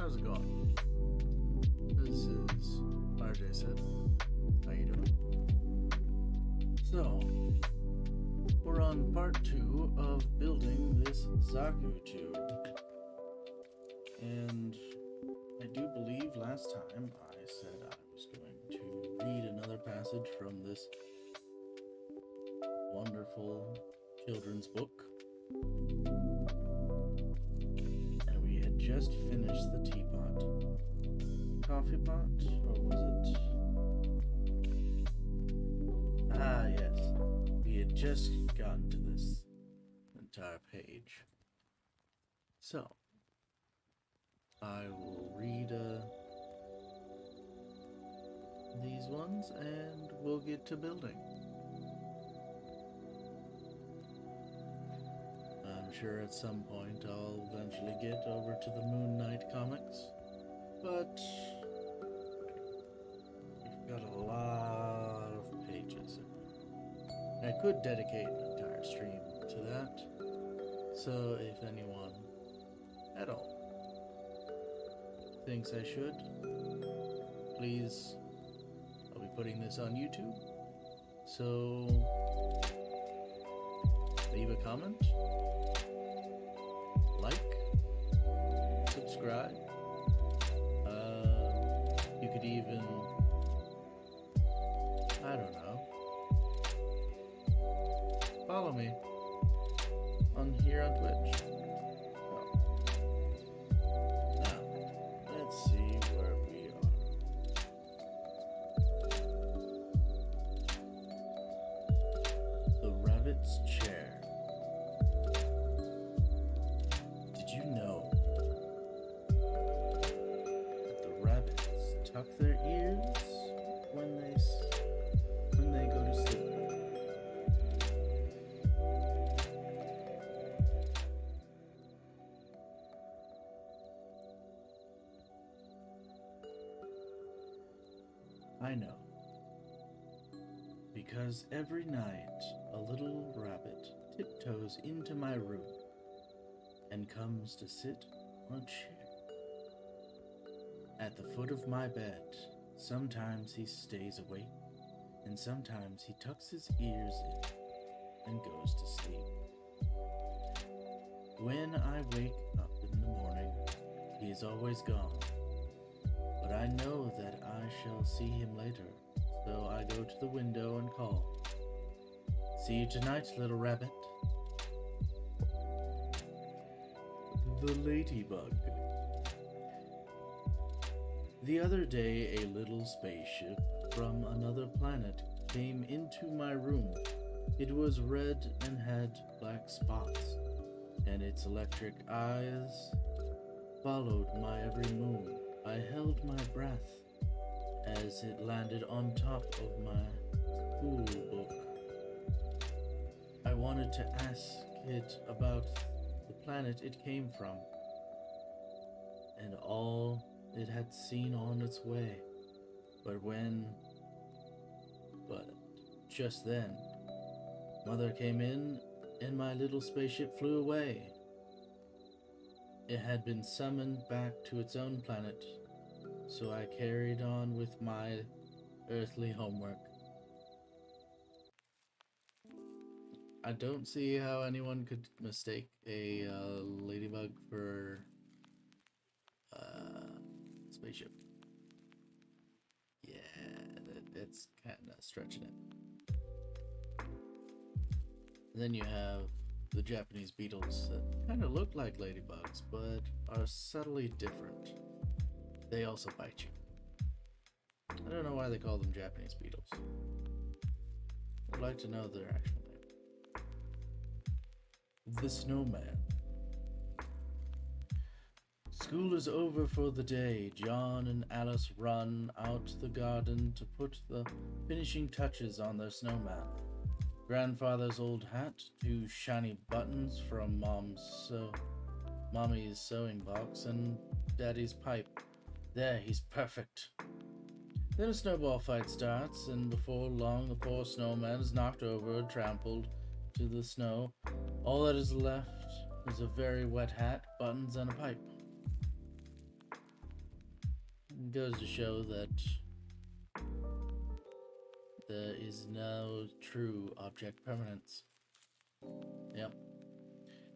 how's it going? This is RJ said. How you doing? So, we're on part 2 of building this Zaku tube. And I do believe last time I said I was going to read another passage from this wonderful children's book. And we had just finished the teapot. Coffee pot, or was it? Ah, yes. We had just gotten to this entire page. So, I will read these ones and we'll get to building. I'm sure at some point I'll eventually get over to the Moon Knight comics, but we've got a lot of pages. I could dedicate an entire stream to that, so if anyone at all thinks I should, please, I'll be putting this on YouTube, so leave a comment, like, subscribe, you could even, I don't know, follow me on here on Twitch. Now, let's see where we are. The rabbit's chair. Did you know that the rabbits tuck their ears when they go to sleep? I know, because every night a little rabbit tiptoes into my room and comes to sit on a chair at the foot of my bed. Sometimes he stays awake, and sometimes he tucks his ears in and goes to sleep. When I wake up in the morning, he is always gone. But I know that I shall see him later, so I go to the window and call. See you tonight, little rabbit. The ladybug. The other day, a little spaceship from another planet came into my room. It was red and had black spots, and its electric eyes followed my every move. I held my breath as it landed on top of my school book. I wanted to ask it about the planet it came from and all it had seen on its way. But just then, Mother came in and my little spaceship flew away. It had been summoned back to its own planet, so I carried on with my earthly homework. I don't see how anyone could mistake a ladybug for spaceship. Yeah, that's kind of stretching it. And then you have the Japanese beetles that kind of look like ladybugs, but are subtly different. They also bite you. I don't know why they call them Japanese beetles. I'd like to know their actual name. The snowman. School is over for the day. John and Alice run out to the garden to put the finishing touches on their snowman. Grandfather's old hat, 2 shiny buttons from Mommy's sewing box, and Daddy's pipe. There, he's perfect. Then a snowball fight starts, and before long the poor snowman is knocked over, trampled to the snow. All that is left is a very wet hat, buttons, and a pipe. It goes to show that there is no true object permanence. Yep.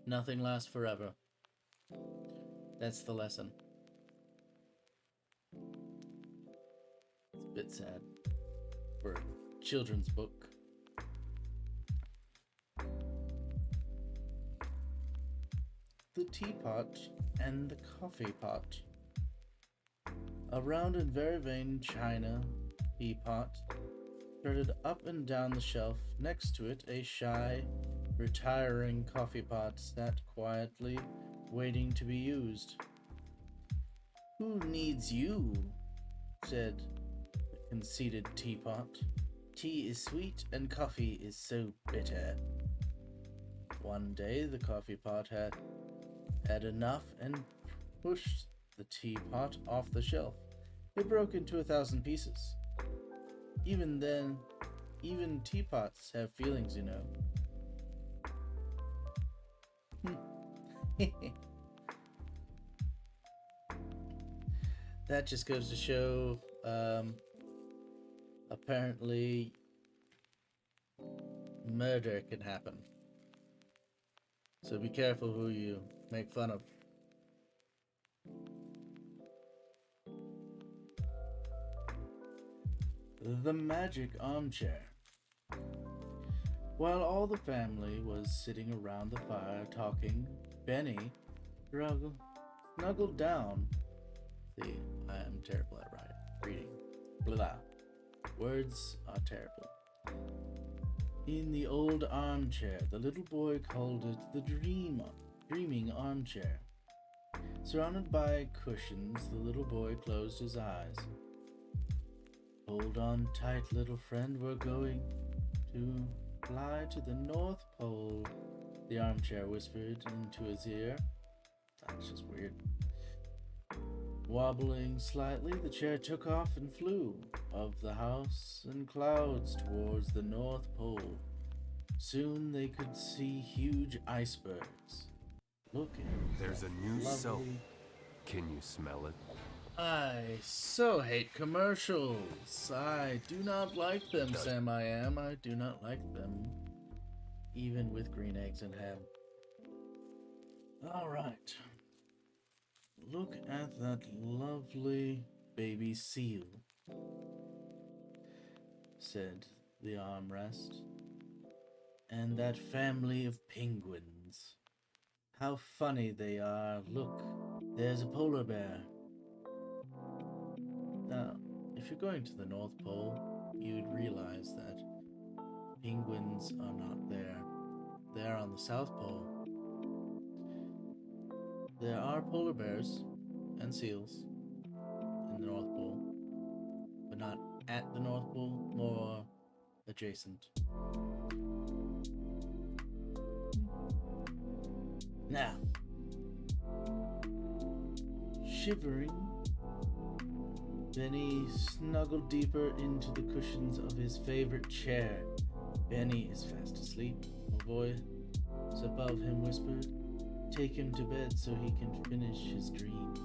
Nothing lasts forever. That's the lesson. It's a bit sad for a children's book. The teapot and the coffee pot. A round and very vain china teapot started up and down the shelf. Next to it, a shy, retiring coffee pot sat quietly, waiting to be used. "Who needs you?" said the conceited teapot. "Tea is sweet and coffee is so bitter." One day the coffee pot had enough and pushed the teapot off the shelf. It broke into 1,000 pieces. Even then, even teapots have feelings, you know. That just goes to show, apparently, murder can happen. So be careful who you make fun of. The magic armchair. While all the family was sitting around the fire talking, Benny snuggled down. See, I am terrible at reading. Blah. Words are terrible. In the old armchair, the little boy called it the dreaming armchair. Surrounded by cushions, the little boy closed his eyes. "Hold on tight, little friend, we're going to fly to the North Pole," the armchair whispered into his ear. That's just weird. Wobbling slightly, the chair took off and flew above the house and clouds towards the North Pole. Soon they could see huge icebergs. Look at There's a new lovely... soap. Can you smell it? I so hate commercials. I do not like them, Sam. I do not like them. Even with green eggs and ham. Alright. Look at that lovely baby seal, said the armrest. And that family of penguins. How funny they are. Look, there's a polar bear. Now, if you're going to the North Pole, you'd realize that penguins are not there. They're on the South Pole. There are polar bears and seals in the North Pole, but not at the North Pole, more adjacent. Now, shivering, Benny snuggled deeper into the cushions of his favorite chair. "Benny is fast asleep," a voice above him whispered. "Take him to bed so he can finish his dream."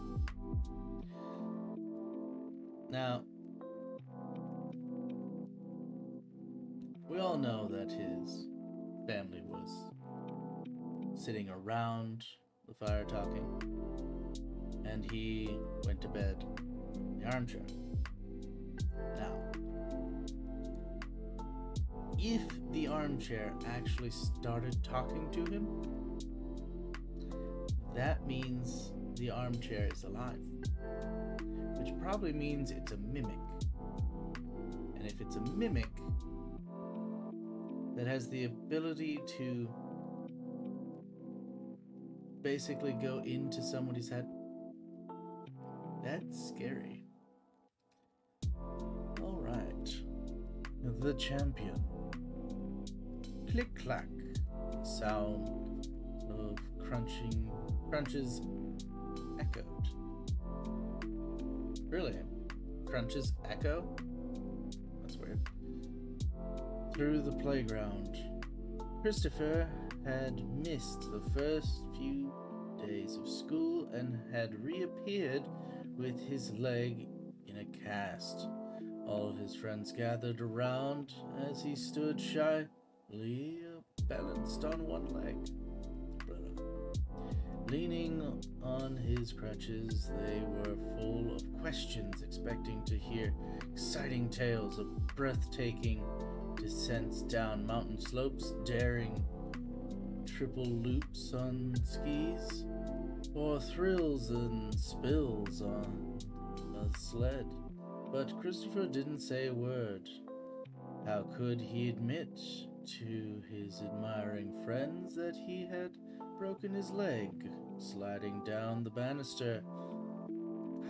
Now, we all know that his family was sitting around the fire talking, and he went to bed in the armchair. Now, if the armchair actually started talking to him, that means the armchair is alive, which probably means it's a mimic. And if it's a mimic that has the ability to basically go into somebody's head, that's scary. Alright. The champion. Click clack. The sound of crunches echoed. Really? Crunches echo? That's weird. Through the playground. Christopher had missed the first few days of school and had reappeared with his leg in a cast. All his friends gathered around as he stood shyly balanced on one leg. Leaning on his crutches, they were full of questions, expecting to hear exciting tales of breathtaking descents down mountain slopes, daring triple loops on skis, or thrills and spills on a sled. But Christopher didn't say a word. How could he admit to his admiring friends that he had broken his leg sliding down the banister?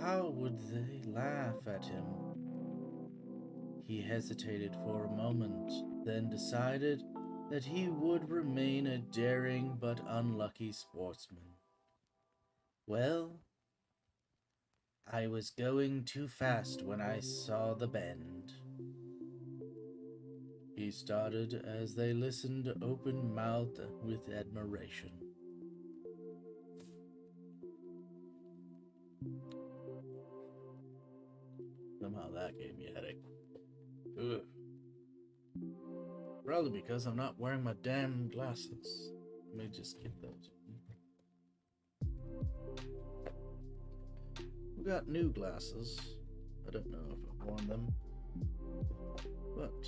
How would they laugh at him? He hesitated for a moment, then decided that he would remain a daring but unlucky sportsman. Well, I was going too fast when I saw the bend, he started as they listened open-mouthed with admiration. Somehow that gave me a headache. Ugh. Probably because I'm not wearing my damn glasses. Let me just get those. We got new glasses. I don't know if I've worn them. But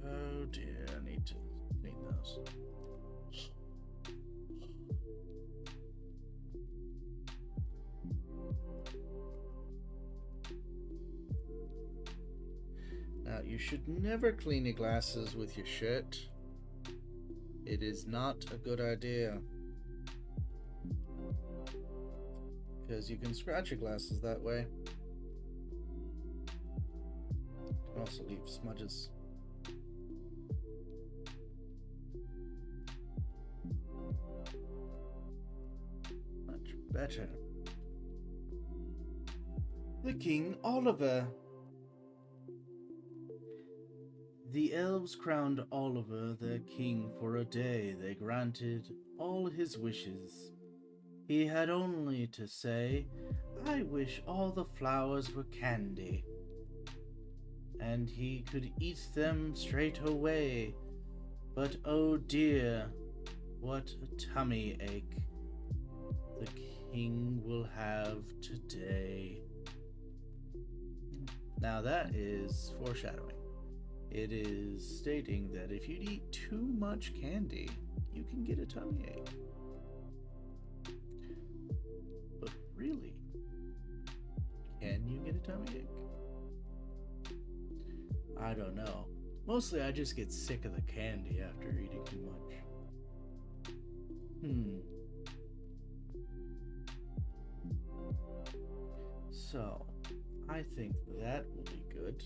oh dear, I need to clean those. Now, you should never clean your glasses with your shirt. It is not a good idea. Because you can scratch your glasses that way. You can also leave smudges. Much better. The King Oliver. The elves crowned Oliver their king for a day. They granted all his wishes. He had only to say, "I wish all the flowers were candy," and he could eat them straight away. But oh dear, what a tummy ache the king will have today. Now that is foreshadowing. It is stating that if you eat too much candy, you can get a tummy ache. But really, can you get a tummy ache? I don't know. Mostly I just get sick of the candy after eating too much. So, I think that will be good.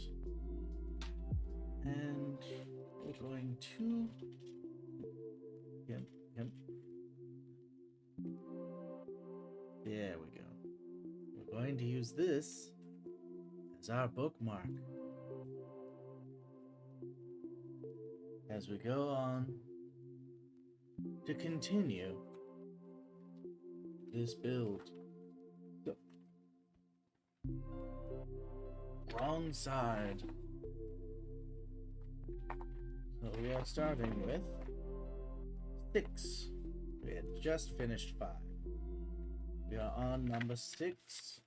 And we're going to... Yep. There we go. We're going to use this as our bookmark as we go on to continue this build. So, wrong side. So we are starting with 6. We had just finished 5. We are on number 6.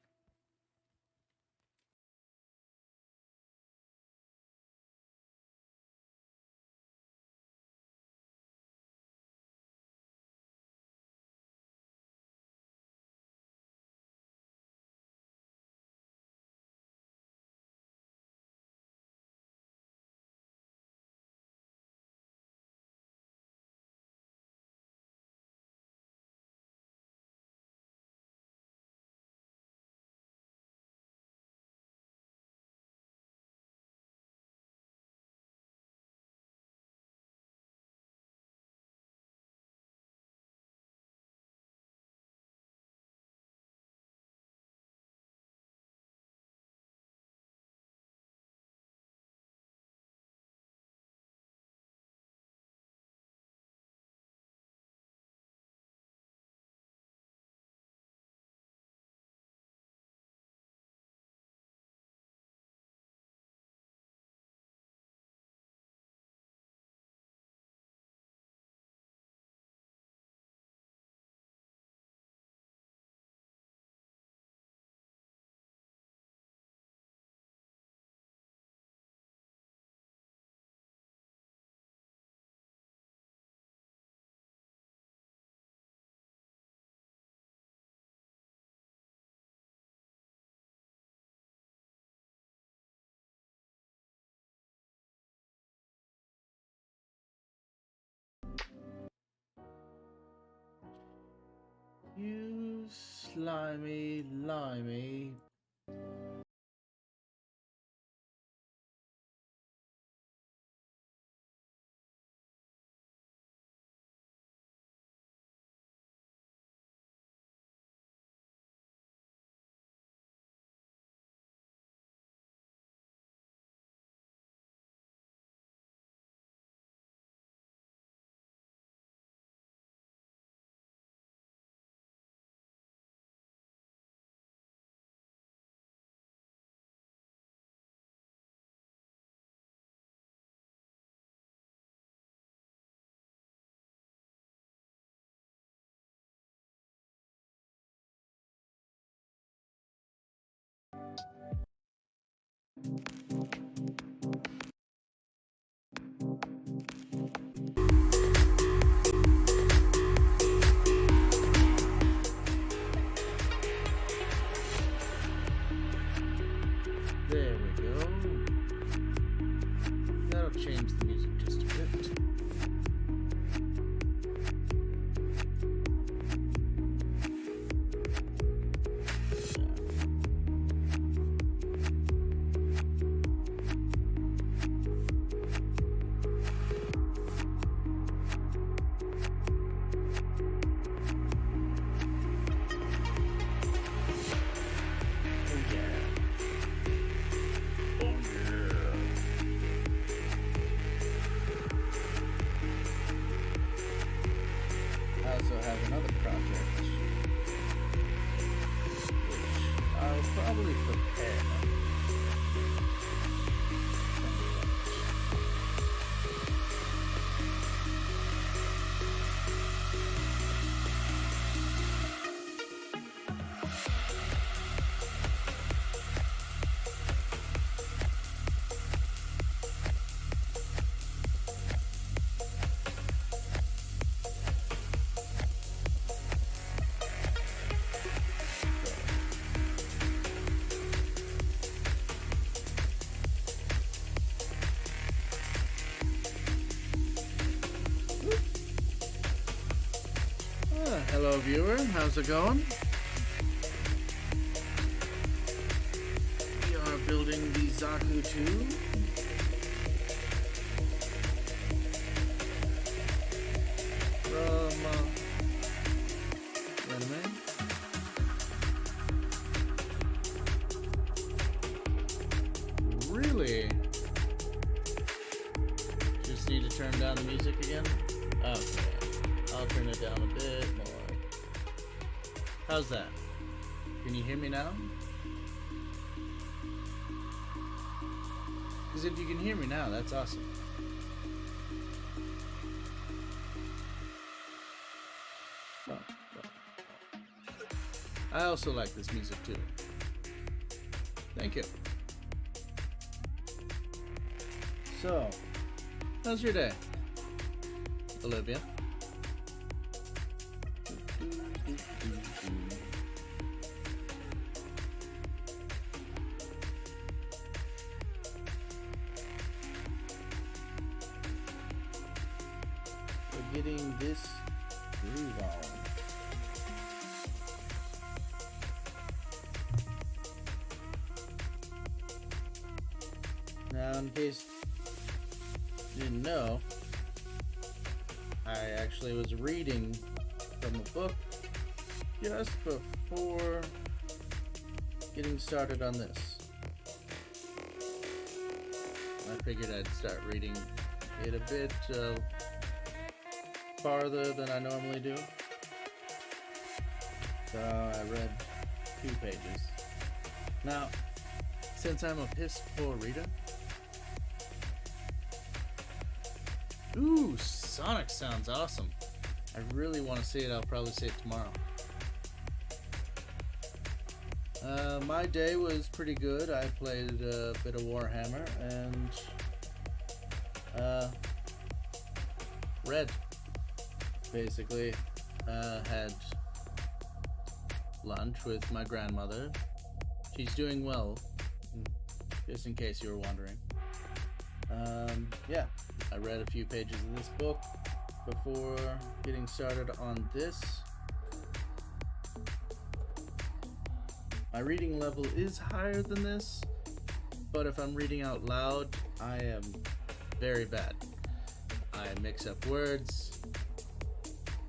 You slimy, limey. There we go. That'll change the music just a bit. I also have another project, which I'll probably prepare. Hello viewer, how's it going? We are building the Zaku 2. From anime. Really? Just need to turn down the music again? Okay. I'll turn it down a bit more. How's that? Can you hear me now? Because if you can hear me now, that's awesome. Oh. I also like this music too. Thank you. So, how's your day, Olivia? We're getting this groove on. Now, in case you didn't know, I actually was reading from a book just before getting started on this. I figured I'd start reading it a bit farther than I normally do. So I read 2 pages. Now, since I'm a piss poor reader, ooh, Sonic sounds awesome. I really want to see it. I'll probably see it tomorrow. My day was pretty good. I played a bit of Warhammer and read. Basically, had lunch with my grandmother. She's doing well, just in case you were wondering. Yeah, I read a few pages of this book before getting started on this. My reading level is higher than this, but if I'm reading out loud, I am very bad. I mix up words,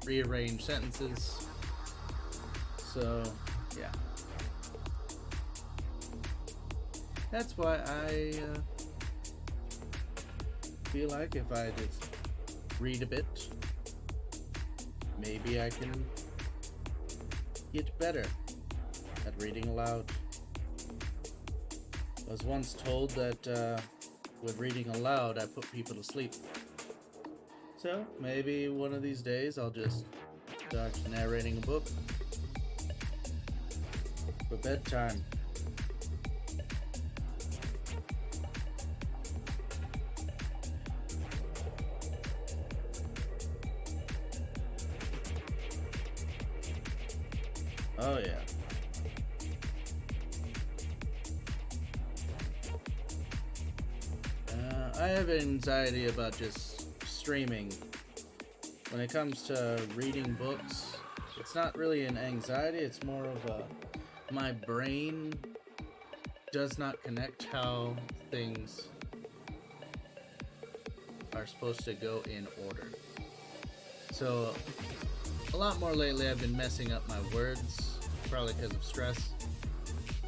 rearrange sentences, so yeah. That's why I feel like if I just read a bit, maybe I can get better at reading aloud. I was once told that with reading aloud, I put people to sleep. So maybe one of these days I'll just start narrating a book for bedtime. Oh yeah. I have anxiety about just streaming. When it comes to reading books, it's not really an anxiety, it's more of a my brain does not connect how things are supposed to go in order. So a lot more lately I've been messing up my words, probably because of stress,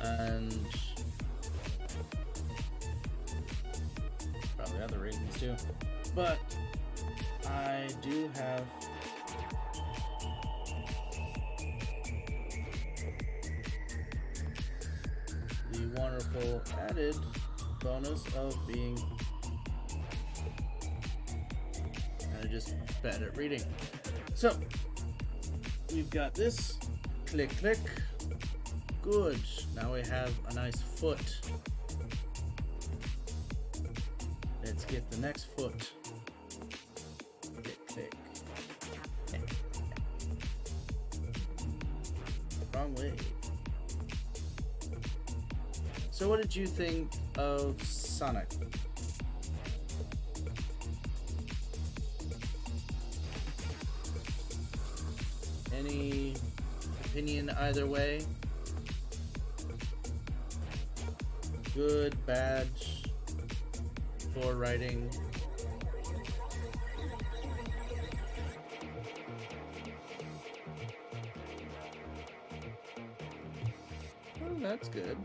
and probably other reasons too. But I do have the wonderful added bonus of being just bad at reading. So we've got this. Click, click. Good. Now we have a nice foot. Let's get the next foot. Click, click. Wrong way. So what did you think of Sonic? Any opinion either way? Good, bad, poor writing? Oh, that's good.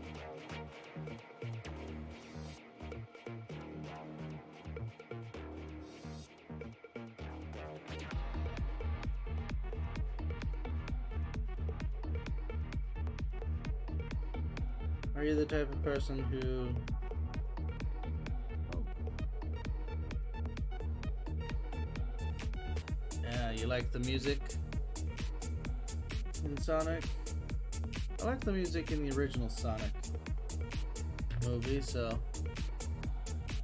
Are you the type of person who you like the music in Sonic? I like the music in the original Sonic movie, so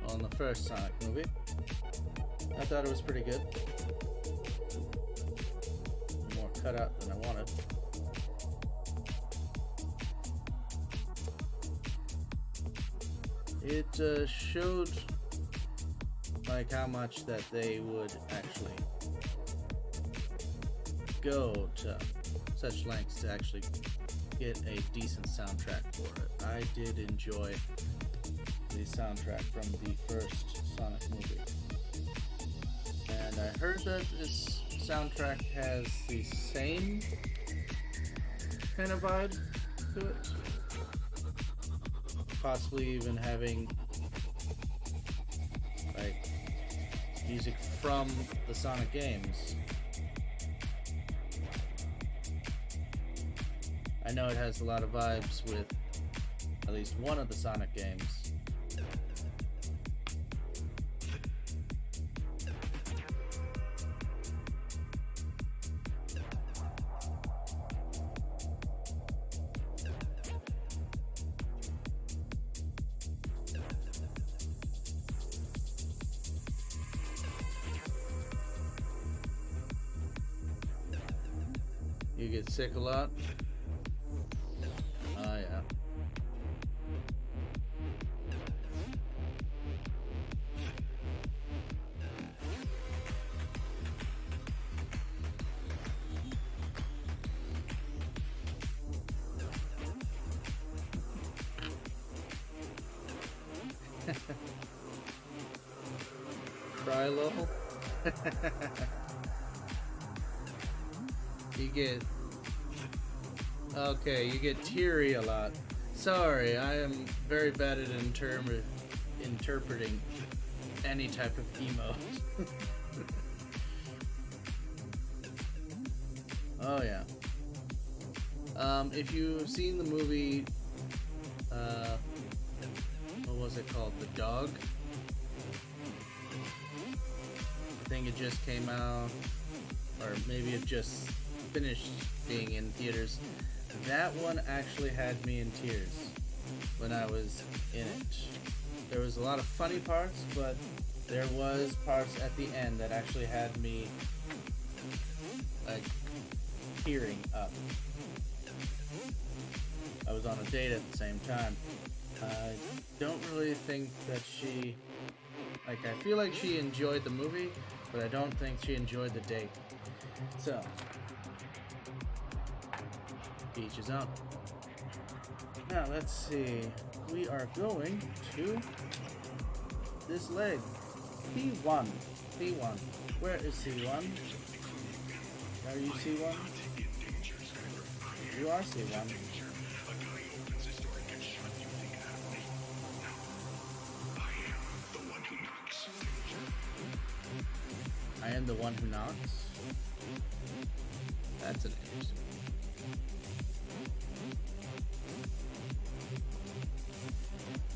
on the first Sonic movie. I thought it was pretty good. More cut out than I wanted. It showed like how much that they would actually go to such lengths to actually get a decent soundtrack for it. I did enjoy the soundtrack from the first Sonic movie. And I heard that this soundtrack has the same kind of vibe to it. Possibly even having like music from the Sonic games. I know it has a lot of vibes with at least one of the Sonic games. You get sick a lot? Oh yeah. Cry lol. You get... Okay, you get teary a lot. Sorry, I am very bad at interpreting any type of emote. Oh yeah. If you've seen the movie, what was it called? The Dog? I think it just came out, or maybe it just finished being in theaters. That one actually had me in tears when I was in it. There was a lot of funny parts, but there was parts at the end that actually had me like tearing up. I was on a date at the same time. I don't really think that she, like, I feel like she enjoyed the movie, but I don't think she enjoyed the date. So, each his own. Now, let's see. We are going to this leg. P1. P1. Where is C1? Are you C1? You are C1. I am the one who knocks. That's an interesting.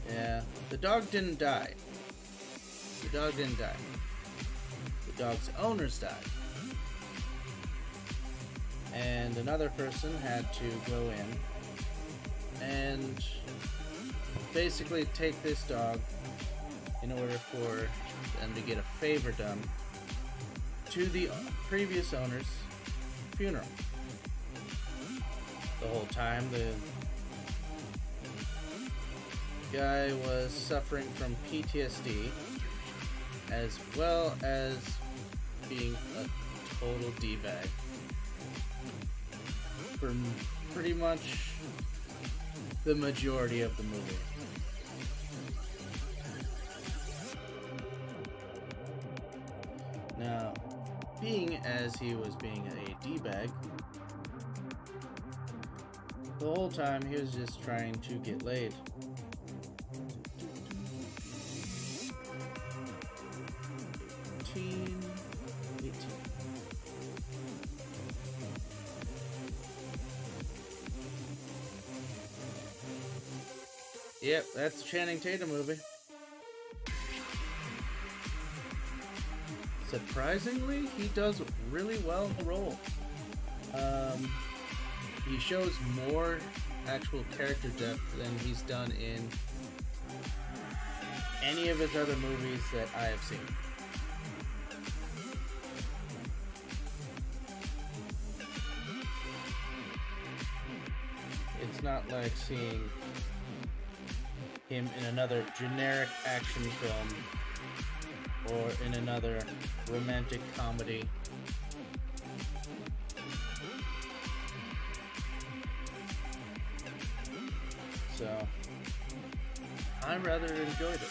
Yeah, the dog didn't die. The dog didn't die. The dog's owners died. And another person had to go in and basically take this dog in order for them to get a favor done to the previous owner's funeral. The whole time the guy was suffering from PTSD as well as being a total D-bag for pretty much the majority of the movie. Now, being as he was being a D-bag, the whole time he was just trying to get laid. 18. Yep, that's a Channing Tatum movie. Surprisingly, he does really well in the role. He shows more actual character depth than he's done in any of his other movies that I have seen. It's not like seeing him in another generic action film or in another romantic comedy. So, I rather enjoyed it.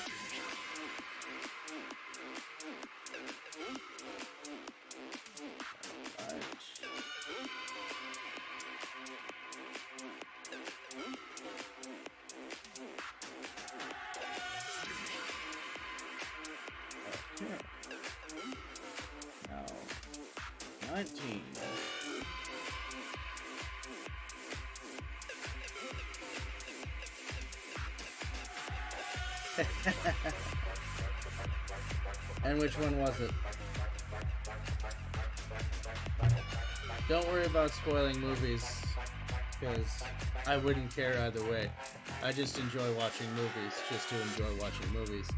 Now, 19. And which one was it? Don't worry about spoiling movies, because I wouldn't care either way. I just enjoy watching movies, just to enjoy watching movies.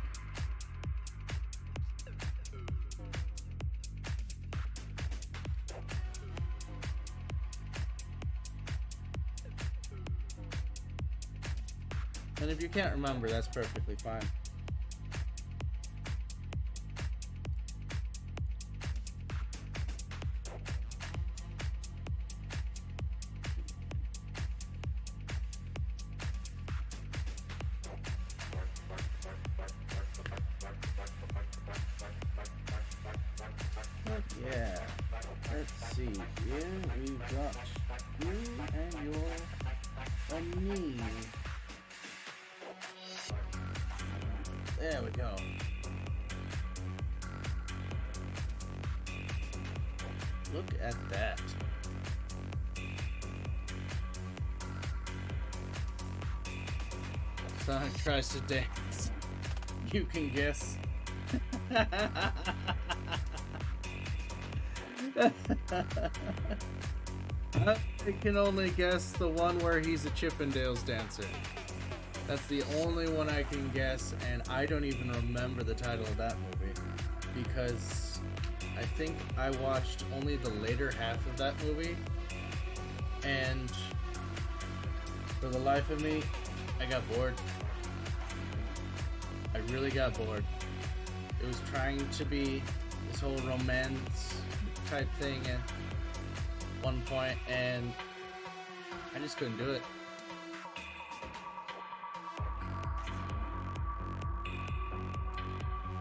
And if you can't remember, that's perfectly fine. Yeah. Let's see. Here we've got you and your knee. There we go. Look at that. Sonic tries to dance. You can guess. I can only guess the one where he's a Chippendales dancer. That's the only one I can guess, and I don't even remember the title of that movie because I think I watched only the later half of that movie, and for the life of me, I got bored. I really got bored. It was trying to be this whole romance type thing at one point, and I just couldn't do it.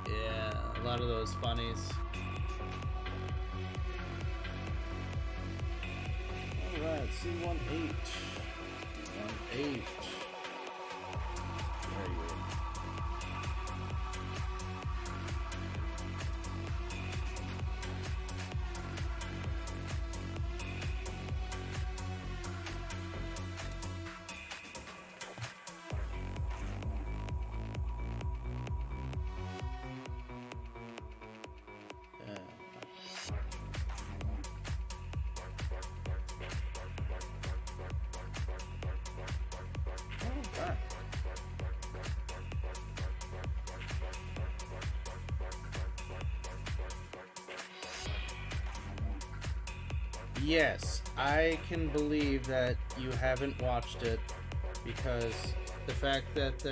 Yeah, a lot of those funnies. Alright, C18. C18. There you go. Yes, I can believe that you haven't watched it because the fact that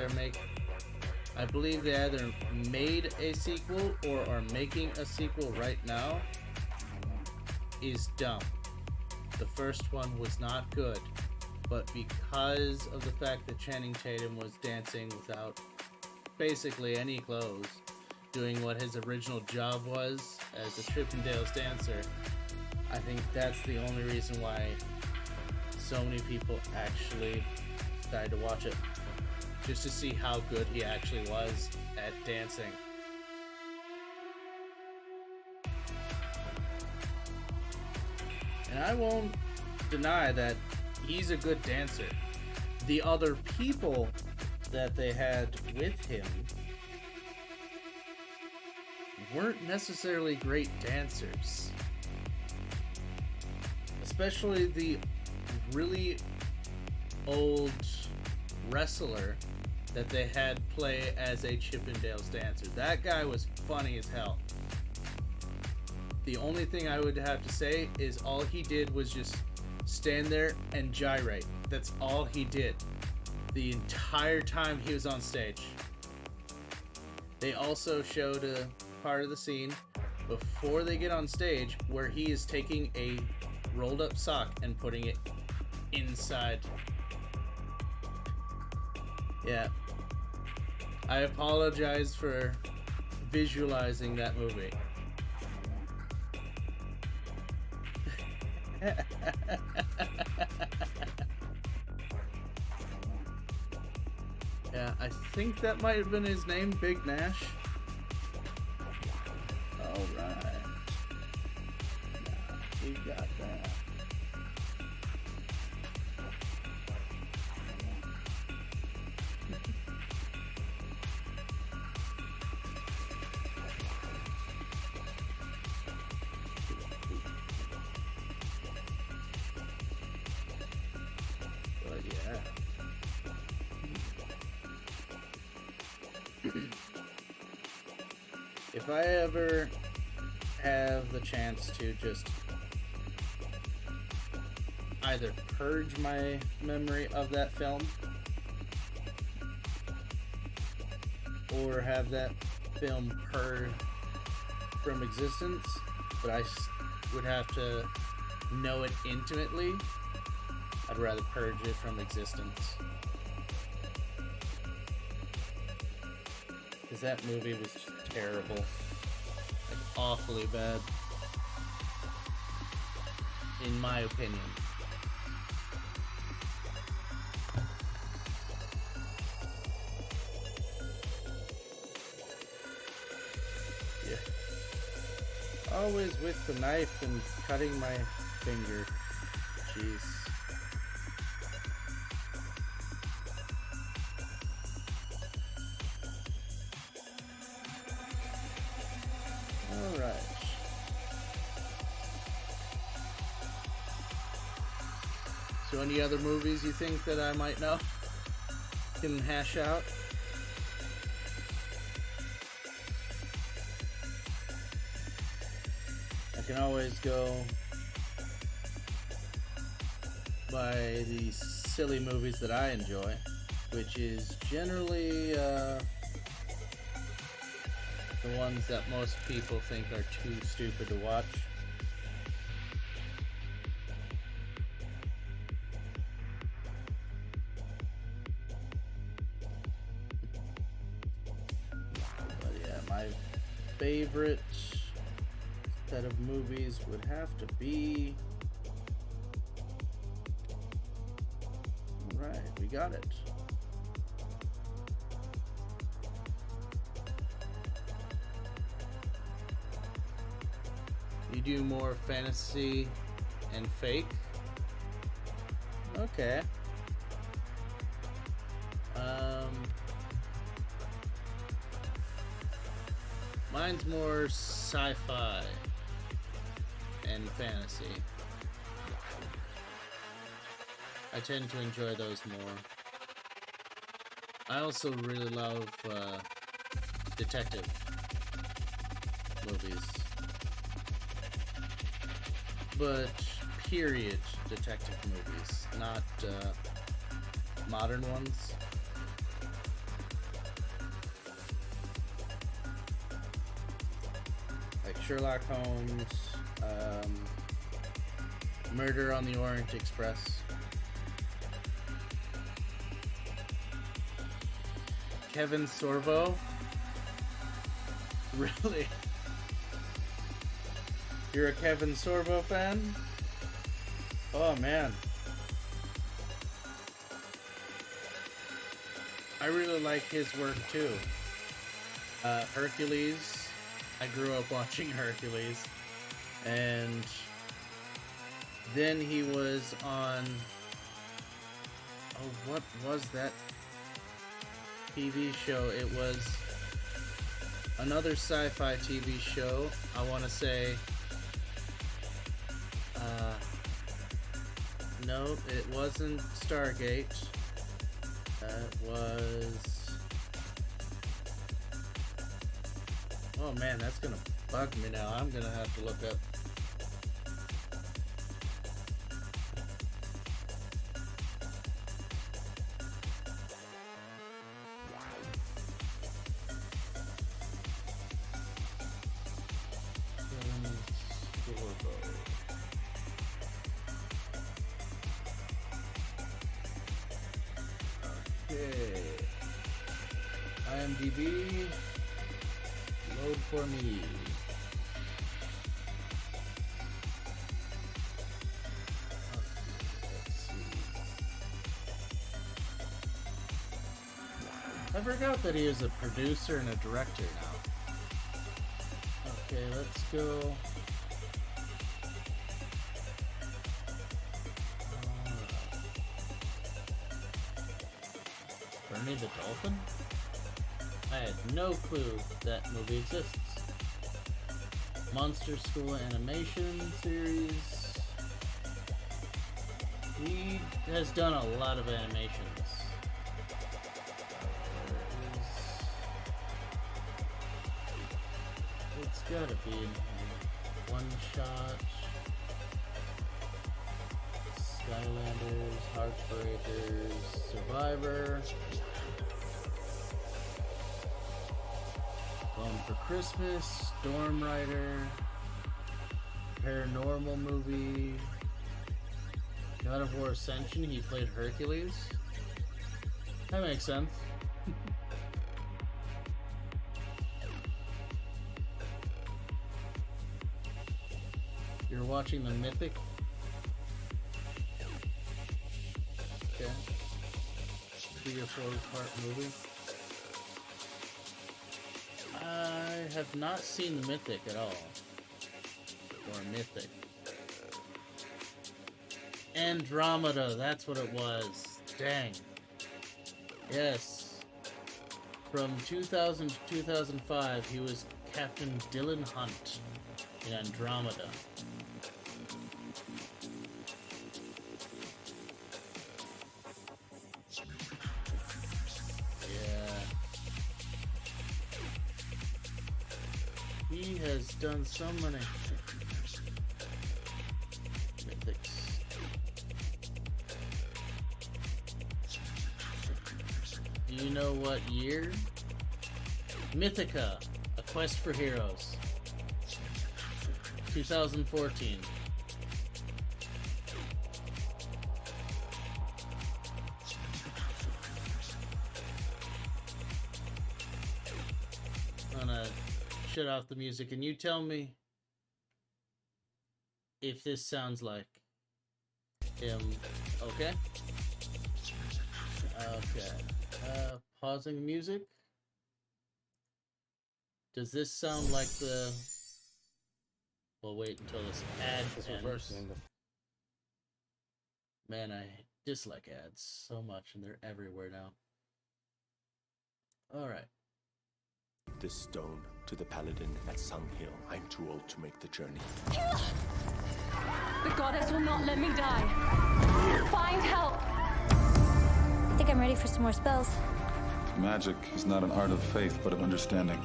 I believe they either made a sequel or are making a sequel right now is dumb. The first one was not good, but because of the fact that Channing Tatum was dancing without basically any clothes, doing what his original job was as a Chippendales dancer, I think that's the only reason why so many people actually decided to watch it. Just to see how good he actually was at dancing. And I won't deny that he's a good dancer. The other people that they had with him weren't necessarily great dancers. Especially the really old wrestler that they had play as a Chippendales dancer. That guy was funny as hell. The only thing I would have to say is all he did was just stand there and gyrate. That's all he did the entire time he was on stage. They also showed a part of the scene before they get on stage where he is taking a rolled up sock and putting it inside. Yeah. I apologize for visualizing that movie. Yeah, I think that might have been his name, Big Nash. Alright. We got that. But yeah. If I ever have the chance to just either purge my memory of that film or have that film purged from existence, but I would have to know it intimately, I'd rather purge it from existence. Because that movie was just terrible. Like, awfully bad. in my opinion. Yeah. Always with the knife and cutting my finger. Jeez. Alright. So any other movies you think that I might know? Can hash out? I can always go by the silly movies that I enjoy, which is generally the ones that most people think are too stupid to watch. But yeah, my favorite set of movies would have to be... Alright, we got it. You do more fantasy and fake? Okay. Mine's more sci-fi and fantasy. I tend to enjoy those more. I also really love detective movies. But period detective movies, not modern ones. Like Sherlock Holmes, Murder on the Orient Express. Kevin Sorbo? Really? You're a Kevin Sorbo fan? Oh man. I really like his work too. Hercules. I grew up watching Hercules. And then he was on... Oh, what was that TV show? It was another sci-fi TV show. I want to say... no, it wasn't Stargate. That was... Oh man, that's gonna bug me now. I'm gonna have to look up. Okay. IMDb. Load for me. Let's see. I forgot that he is a producer and a director now. Okay, let's go. Bernie the Dolphin? I had no clue that movie exists. Monster School animation series. He has done a lot of animations. It's gotta be in here. One Shot. Skylanders, Heartbreakers, Survivor. Home for Christmas, Storm Rider, Paranormal movie, God of War Ascension, he played Hercules. That makes sense. You're watching the Mythic a 4-part movie. I have not seen Mythic at all. Or Mythic. Andromeda, that's what it was. Dang. Yes. From 2000 to 2005, he was Captain Dylan Hunt in Andromeda. He has done so many mythics. Do you know what year? Mythica, A Quest for Heroes. 2014. I'm gonna shut off the music and you tell me if this sounds like him. Okay? Okay. Pausing music. Does this sound like the... We'll wait until this ad ends. Man, I dislike ads so much and they're everywhere now. Alright. This stone to the paladin at Sung Hill. I'm too old to make the journey. The goddess will not let me die. Find help. I think I'm ready for some more spells. Magic is not an art of faith, but of understanding.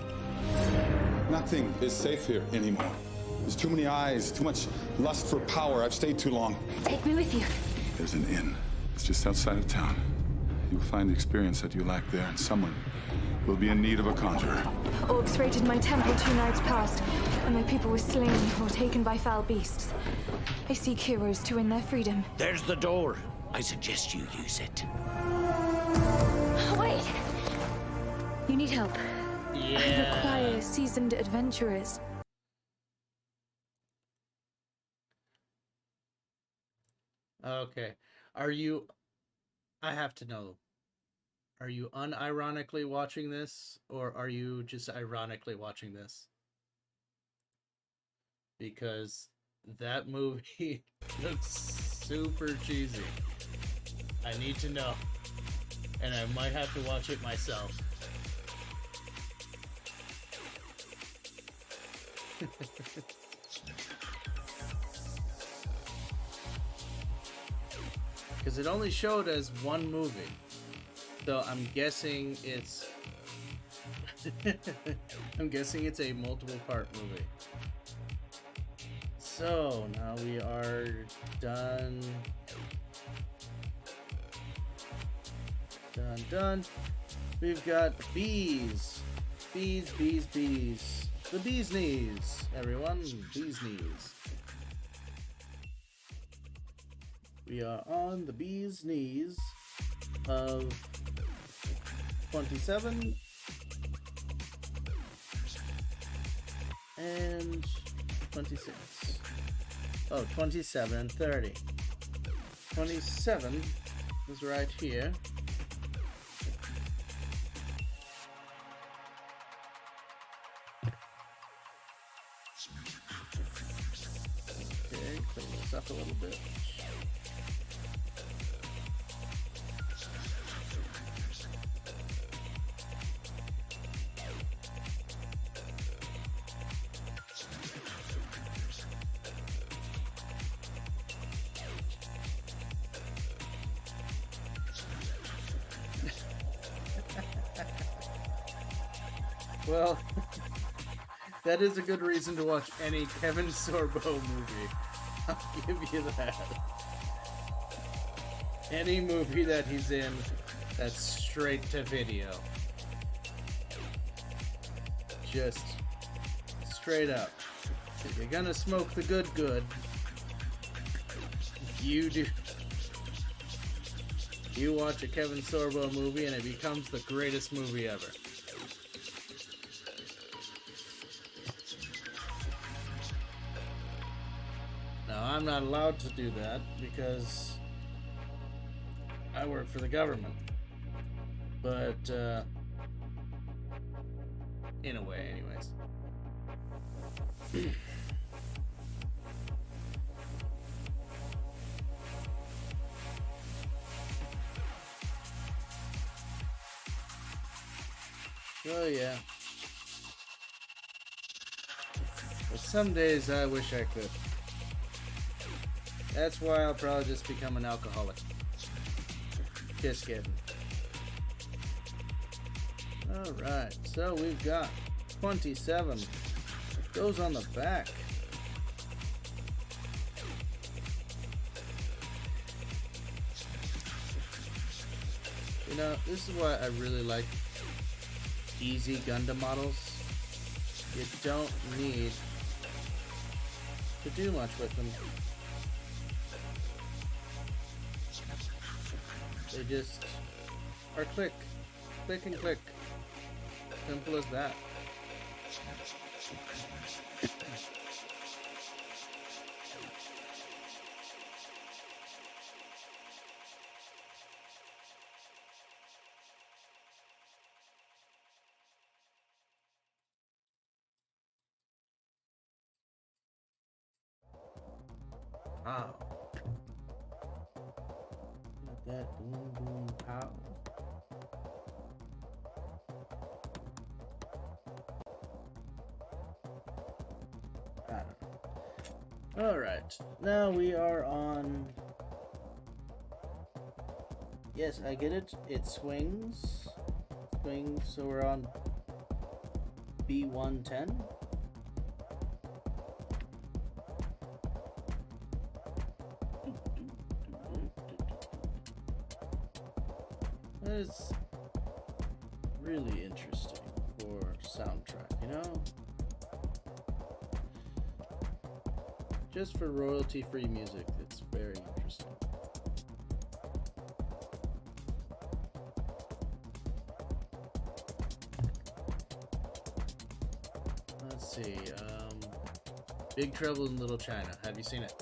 Nothing is safe here anymore. There's too many eyes, too much lust for power. I've stayed too long. Take me with you. There's an inn. It's just outside of town. You'll find the experience that you lack there, and someone will be in need of a conjurer. Orcs raided my temple 2 nights past, and my people were slain or taken by foul beasts. I seek heroes to win their freedom. There's the door. I suggest you use it. Wait! You need help. Yeah. I require seasoned adventurers. Okay. Are you... I have to know. Are you unironically watching this, or are you just ironically watching this? Because that movie looks super cheesy. I need to know. And I might have to watch it myself. Because it only showed as one movie. So I'm guessing it's... I'm guessing it's a multiple part movie. So now we are done. Done. We've got bees. Bees. The bee's knees, everyone. Bee's knees. We are on the bee's knees of 27 and 26. Oh, 27 and 30. 27 is right here. Okay, clean this up a little bit. Well, that is a good reason to watch any Kevin Sorbo movie. I'll give you that. Any movie that he's in that's straight to video. Just straight up. If you're gonna smoke the good, you do. You watch a Kevin Sorbo movie and it becomes the greatest movie ever. I'm not allowed to do that because I work for the government. But in a way, anyways. Oh yeah. But some days I wish I could. That's why I'll probably just become an alcoholic. Just kidding. Alright, so we've got 27. Goes on the back. You know, this is why I really like easy Gundam models. You don't need to do much with them. They just are click and click. Simple as that. Wow. Look at that boom boom pow. I don't know. Alright. Now we are on. Yes, I get it. It swings. Swings, so we're on B110. That is really interesting for soundtrack, you know? Just for royalty-free music, it's very interesting. Let's see, Big Trouble in Little China. Have you seen it?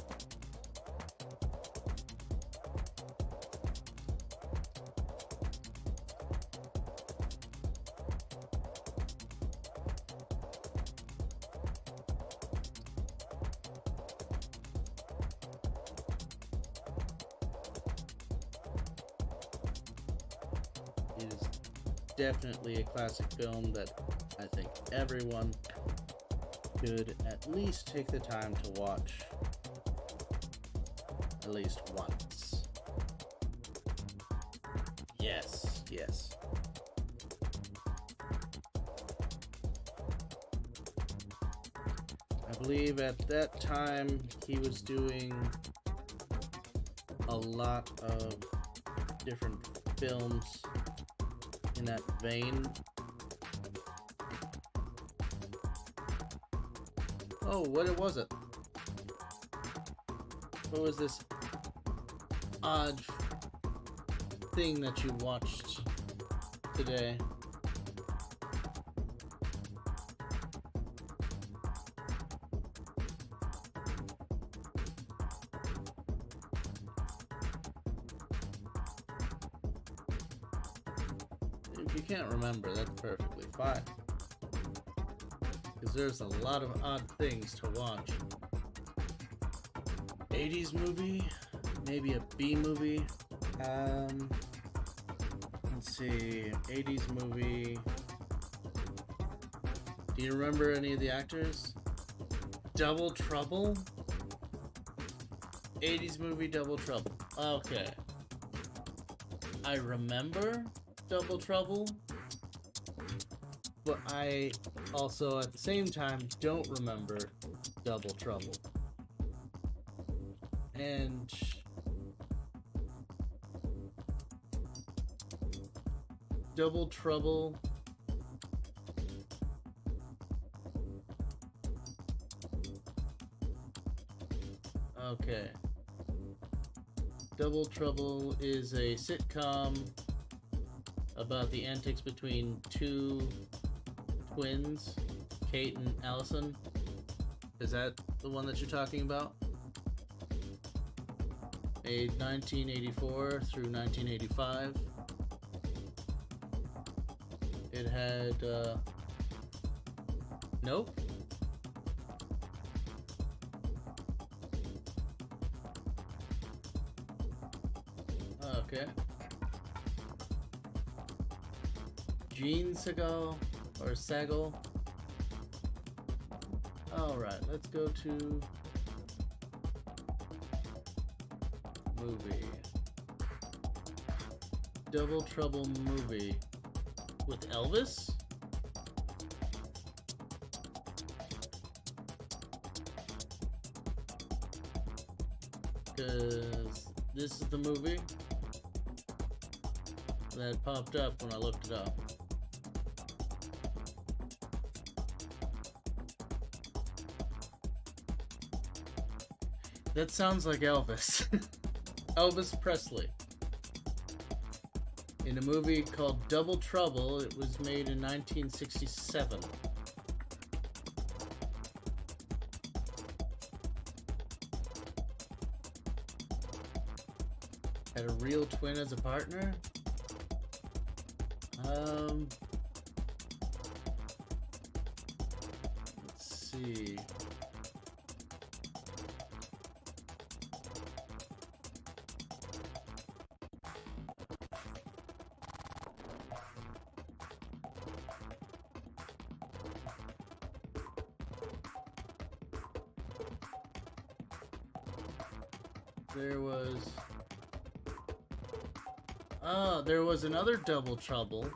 It is definitely a classic film that I think everyone should at least take the time to watch at least once. Yes, yes. I believe at that time he was doing a lot of different films in that vein. Oh, what was it? What was this odd thing that you watched today? If you can't remember, that's perfectly fine. Because there's a lot of odd things to watch. 80s movie, maybe a B movie. Let's see, 80s movie. Do you remember any of the actors? Double Trouble? 80s movie Double Trouble. Okay. I remember Double Trouble, but I also at the same time don't remember Double Trouble. And Double Trouble okay. Double Trouble is a sitcom about the antics between two twins, Kate and Allison. Is that the one that you're talking about? Made 1984 through 1985. It had, nope. Okay. Gene Segal, or Segal. Alright, let's go to movie. Double Trouble movie. With Elvis? Because this is the movie that popped up when I looked it up. That sounds like Elvis. Elvis Presley. In a movie called Double Trouble, it was made in 1967. Had a real twin as a partner? Let's see. There was another Double Trouble.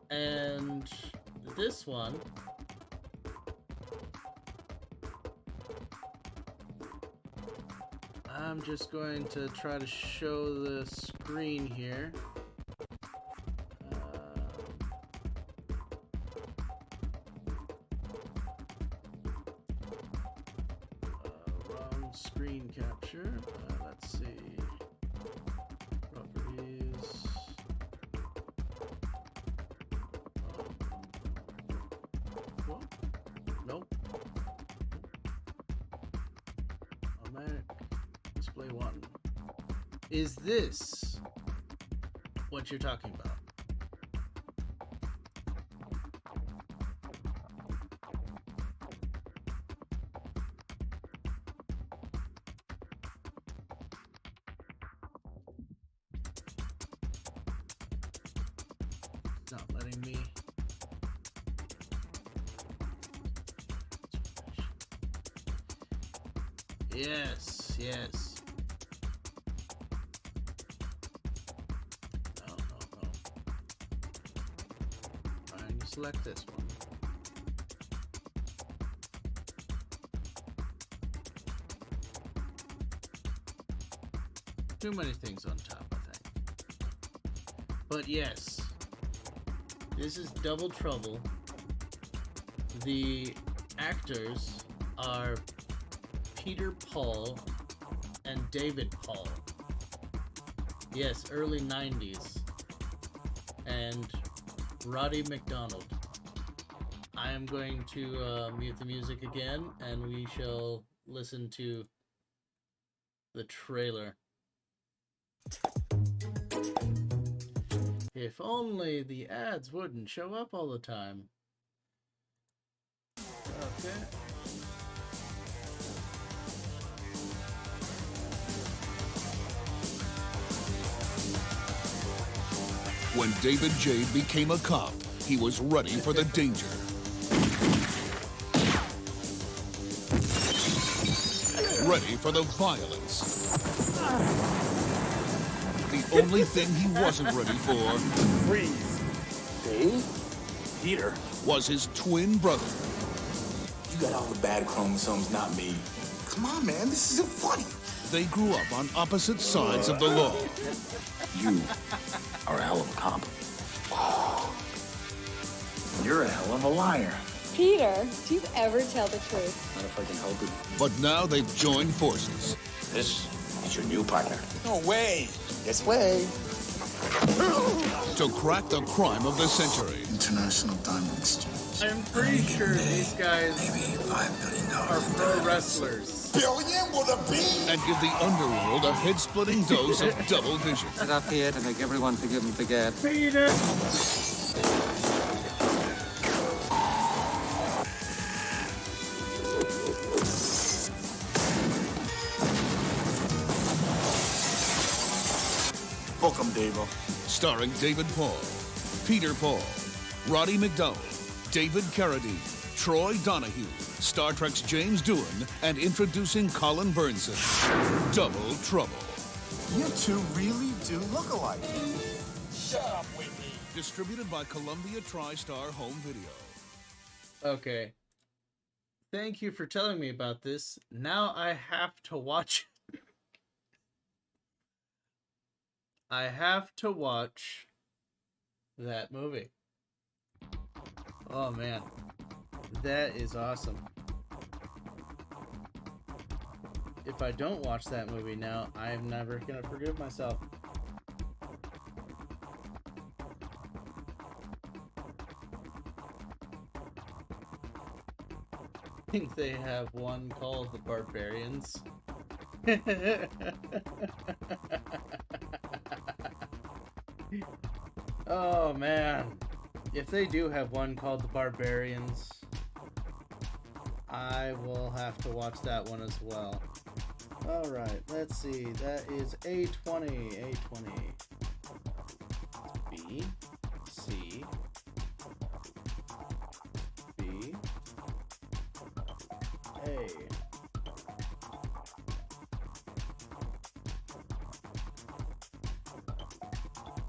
And this one I'm just going to try to show the screen here. Wrong screen capture. Let's see. Properties. Nope. Automatic display one. Is this what you're talking about? It's not letting me. Yes, yes. No. Alright, you select this one. Too many things on top, I think. But yes, this is Double Trouble. The actors are Peter Paul and David Paul. Yes, early 90s. And Roddy McDonald. I am going to mute the music again, and we shall listen to the trailer. If only the ads wouldn't show up all the time. Okay. When David J. became a cop, he was ready for the danger. Ready for the violence. The only thing he wasn't ready for... Freeze. Dave? Peter? ...was his twin brother. You got all the bad chromosomes, not me. Come on, man, this isn't funny. They grew up on opposite sides of the law. You are a hell of a cop. You're a hell of a liar. Peter, do you ever tell the truth? Not if I can help it. But now they've joined forces. This is your new partner. No way. This way. to crack the crime of the century. International Diamond Exchange. I'm pretty sure these guys Maybe $5 billion. are pro wrestlers. Billion with a B? And give the underworld a head-splitting dose of double vision. Set up here to make everyone forgive and forget. Peter! Book 'em, Davo. Starring David Paul, Peter Paul, Roddy McDowell, David Carradine, Troy Donahue, Star Trek's James Doohan, and introducing Colin Burnson. Double Trouble. You two really do look alike. Shut up, Whitney. Distributed by Columbia TriStar Home Video. Okay. Thank you for telling me about this. Now I have to watch. I have to watch that movie. Oh man. That is awesome. If I don't watch that movie now, I'm never gonna forgive myself. I think they have one called the Barbarians. Oh man. If they do have one called the Barbarians, I will have to watch that one as well. Alright, let's see. That is A20. A20. B. C. B. A.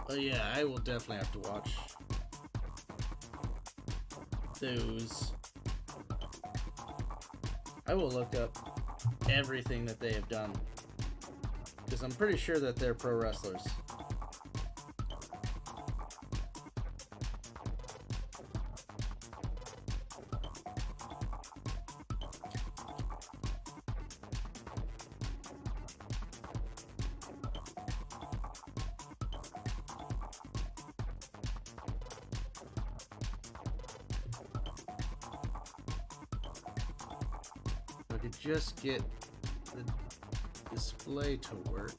Oh yeah, I will definitely have to watch those. I will look up everything that they have done, because I'm pretty sure that they're pro wrestlers. I could just get the display to work.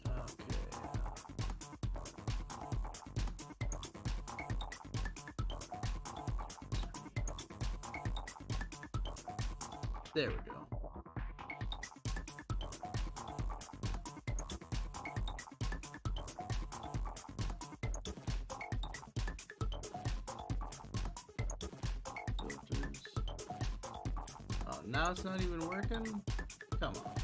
Okay. There we go. Now it's not even working? Come on.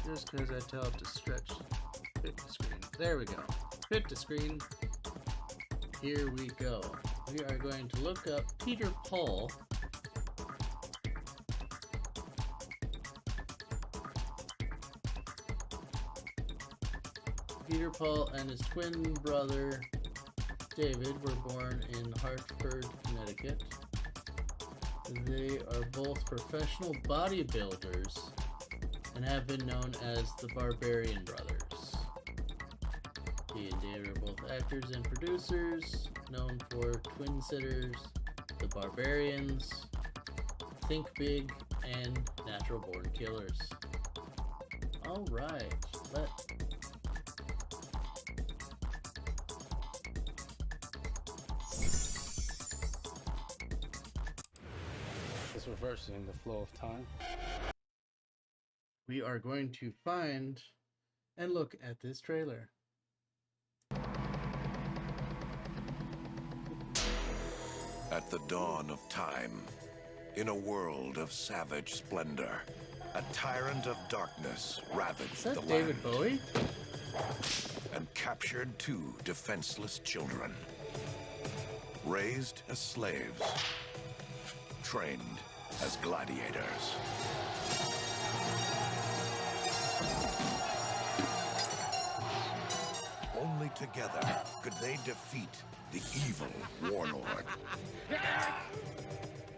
Just because I tell it to stretch. Fit to screen. There we go. Fit to screen. Here we go. We are going to look up Peter Paul. Peter Paul and his twin brother David were born in Hartford, Connecticut. They are both professional bodybuilders and have been known as the Barbarian Brothers. He and David are both actors and producers, known for Twin Sitters, The Barbarians, Think Big, and Natural Born Killers. Alright, reversing the flow of time. We are going to find and look at this trailer. At the dawn of time, in a world of savage splendor, a tyrant of darkness ravaged the land. David Bowie? And captured two defenseless children. Raised as slaves. Trained as gladiators. only together could they defeat the evil warlord.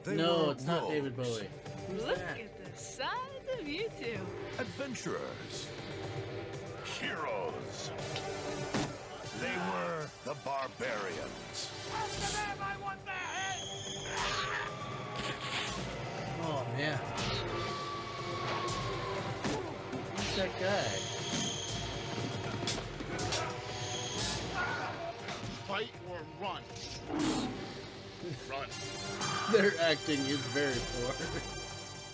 They No, were it's not David rogues, Bowie. Who's Look that? at the size of you two. adventurers, heroes. They were the barbarians. Oh man. Who's that guy? Fight or run? Run. Their acting is very poor.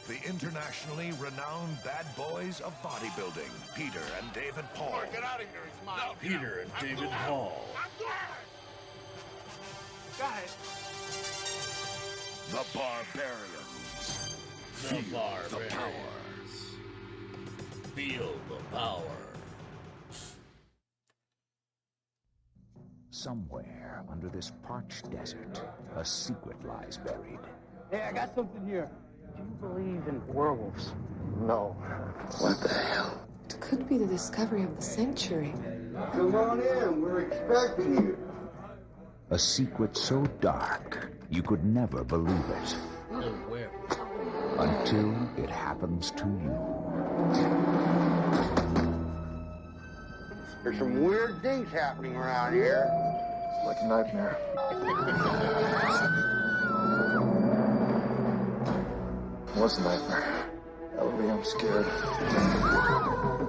The internationally renowned bad boys of bodybuilding, Peter and David Paul. Get out of here, he's mine. No, Peter and David Paul. Go ahead. The barbarians. The Feel the barbarians. power. Feel the power. Somewhere under this parched desert, a secret lies buried. Hey, I got something here. Do you believe in werewolves? No. What the hell? It could be the discovery of the sanctuary. Come on in, we're expecting you. A secret so dark, you could never believe it. No werewolf. Until it happens to you. There's some weird things happening around here. Like a nightmare. It was a nightmare. Ellie, I'm scared.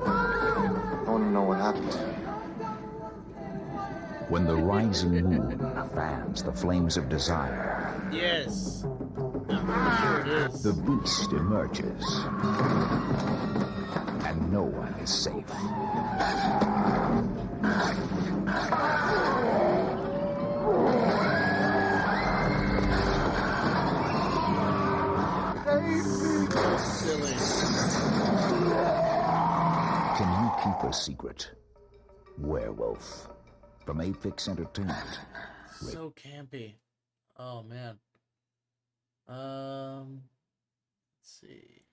I want to know what happened to me. When the rising moon fans the flames of desire, Yes. I'm pretty sure it is. the beast emerges. And no one is safe. So silly. Can you keep a secret? Werewolf. From Aphex Entertainment. So campy. Oh man. Let's see.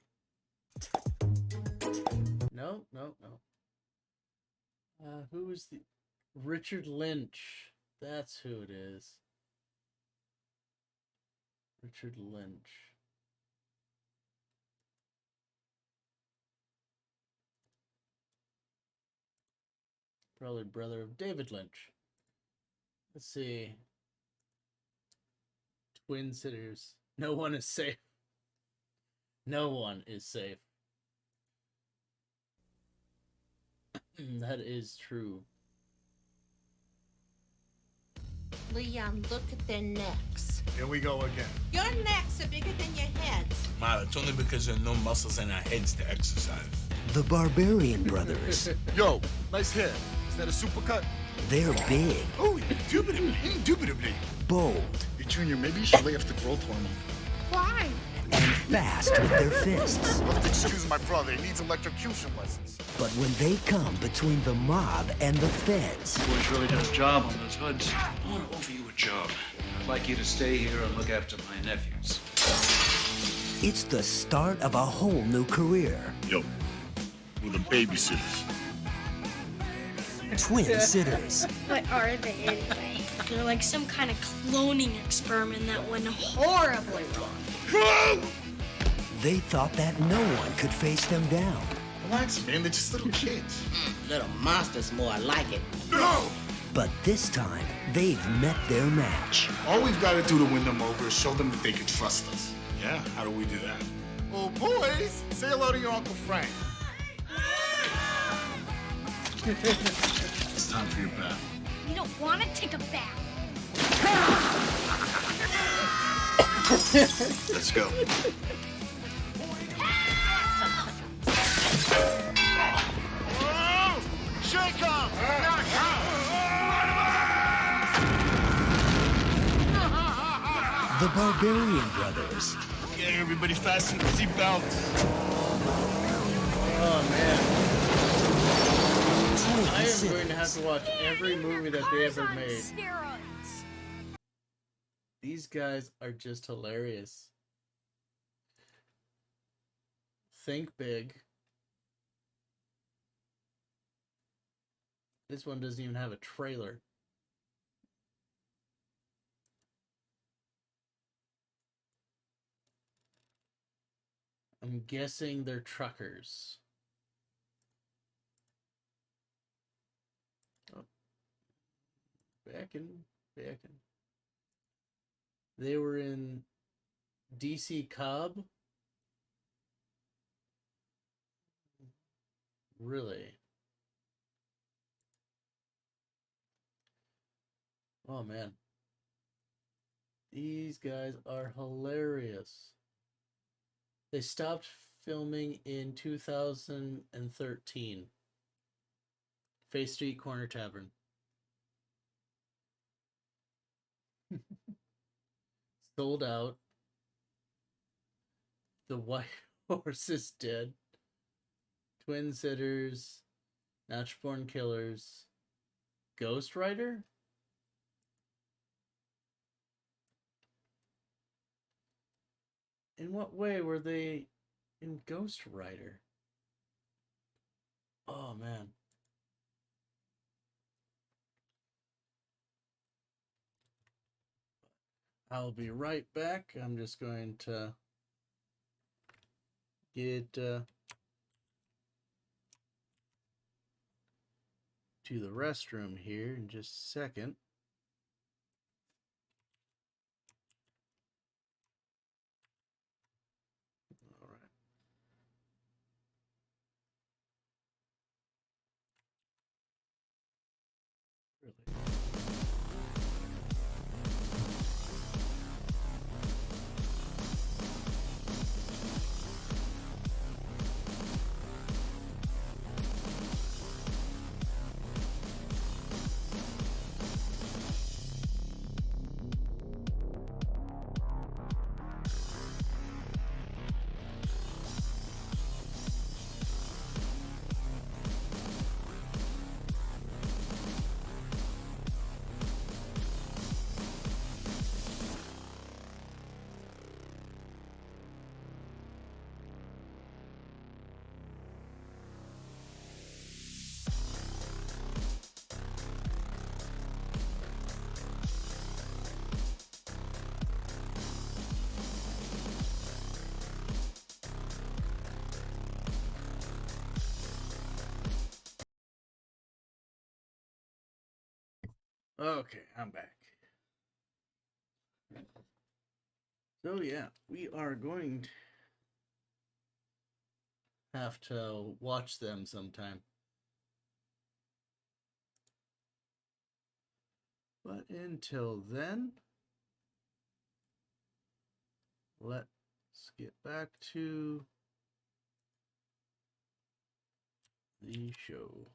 No. Who is the Richard Lynch? That's who it is. Richard Lynch. Probably brother of David Lynch. Let's see. Twin sitters. No one is safe. No one is safe. That is true. Leon, look at their necks. Here we go again. Your necks are bigger than your heads. Ma, it's only because there are no muscles in our heads to exercise. The Barbarian Brothers. Yo, nice hair. Is that a supercut? They're big, Oh, indubitably. bold, Hey, Junior, maybe you should lay off the growth hormone. Why? and fast with their fists. You'll have to excuse my brother. He needs electrocution lessons. But when they come between the mob and the feds, Boy's really done his job on those hoods. I want to offer you a job. I'd like you to stay here and look after my nephews. it's the start of a whole new career. Yo, we're the babysitters. Twin sitters. What are they anyway? They're like some kind of cloning experiment that went horribly wrong. They thought that no one could face them down. Relax, man. They're just little kids. Little monsters more like it. No! But this time, they've met their match. All we've got to do to win them over is show them that they can trust us. Yeah? How do we do that? Oh, boys, say hello to your Uncle Frank. It's time for your bath. You don't want to take a bath. Let's go. Whoa! Shake 'em! The Barbarian Brothers. Okay, everybody fasten your seatbelts. Oh man. I am going to have to watch every movie that they ever made. These guys are just hilarious. Think big. This one doesn't even have a trailer. I'm guessing they're truckers. Oh. Backing. They were in DC Cobb? Really? Oh man. These guys are hilarious. They stopped filming in 2013. Face Street Corner Tavern. Sold out. The White Horse is dead. Twin Sitters. Natural-born Killers. Ghost Rider? In what way were they in Ghost Rider? Oh, man. I'll be right back. I'm just going to get to the restroom here in just a second. All right. Really? Okay, I'm back. So yeah, we are going to have to watch them sometime. But until then, let's get back to the show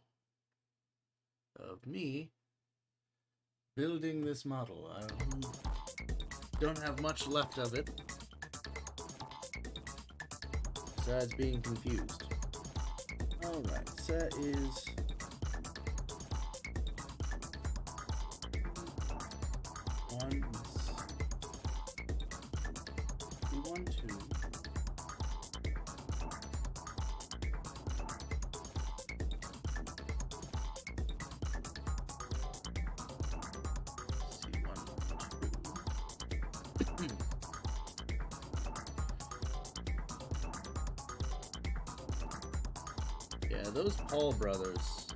of me building this model. I don't have much left of it, besides being confused. Alright, set is one, two. Yeah, those Paul brothers,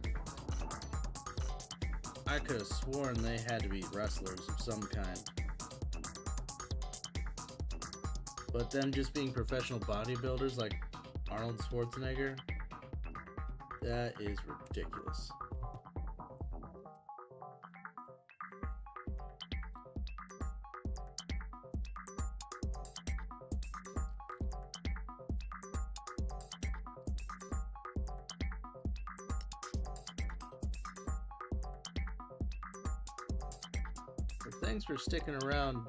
I could have sworn they had to be wrestlers of some kind. But them just being professional bodybuilders like Arnold Schwarzenegger, that is ridiculous. Thanks for sticking around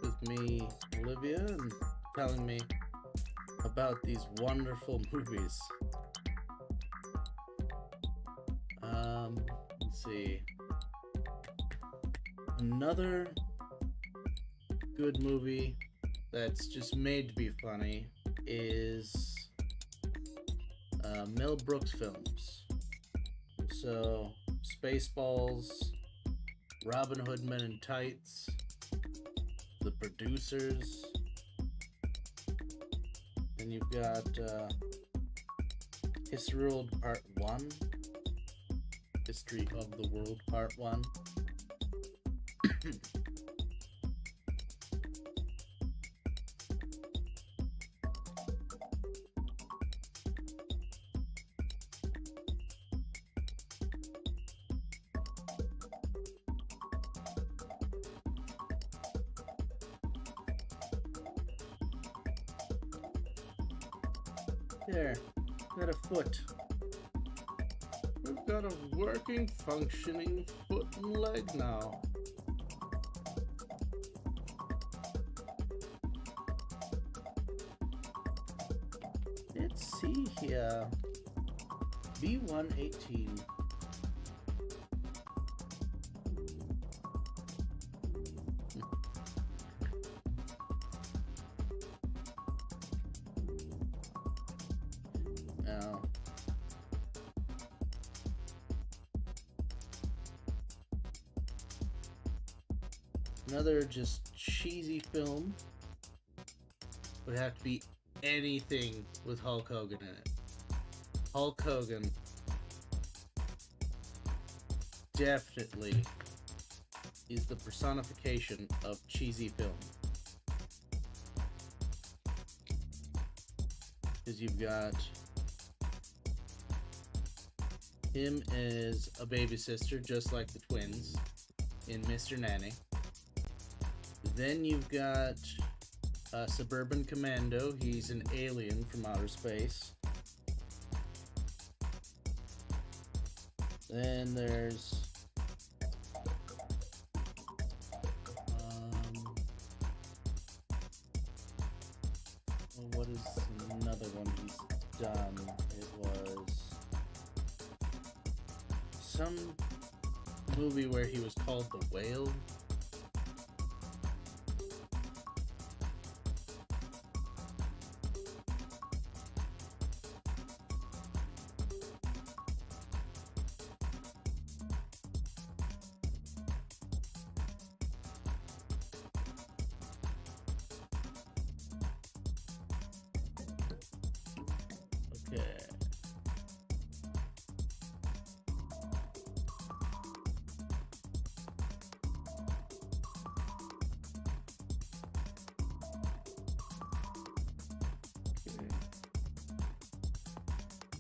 with me, Olivia, and telling me about these wonderful movies. Let's see. Another good movie that's just made to be funny is Mel Brooks films. So, Spaceballs, Robin Hood Men in Tights, The Producers. Then you've got History World Part 1. History of the World Part 1. There, got a foot. We've got a working, functioning foot and leg now. Let's see here. B118. Now, another just cheesy film would have to be anything with Hulk Hogan in it. Hulk Hogan definitely is the personification of cheesy film. Because you've got him as a baby sister, just like the twins in Mr. Nanny. Then you've got Suburban Commando. He's an alien from outer space. Then there's what is another one he's done? It was some movie where he was called the Whale. Okay.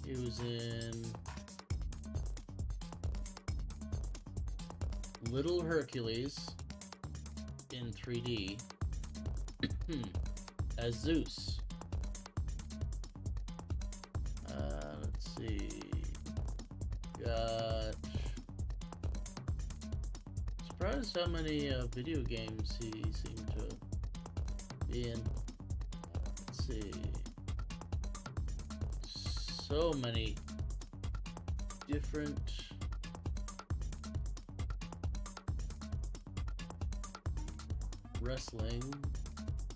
He was in Little Hercules in 3D as Zeus. Let's see. Got surprised how many video games he seemed to be in. Let's see. So many different wrestling,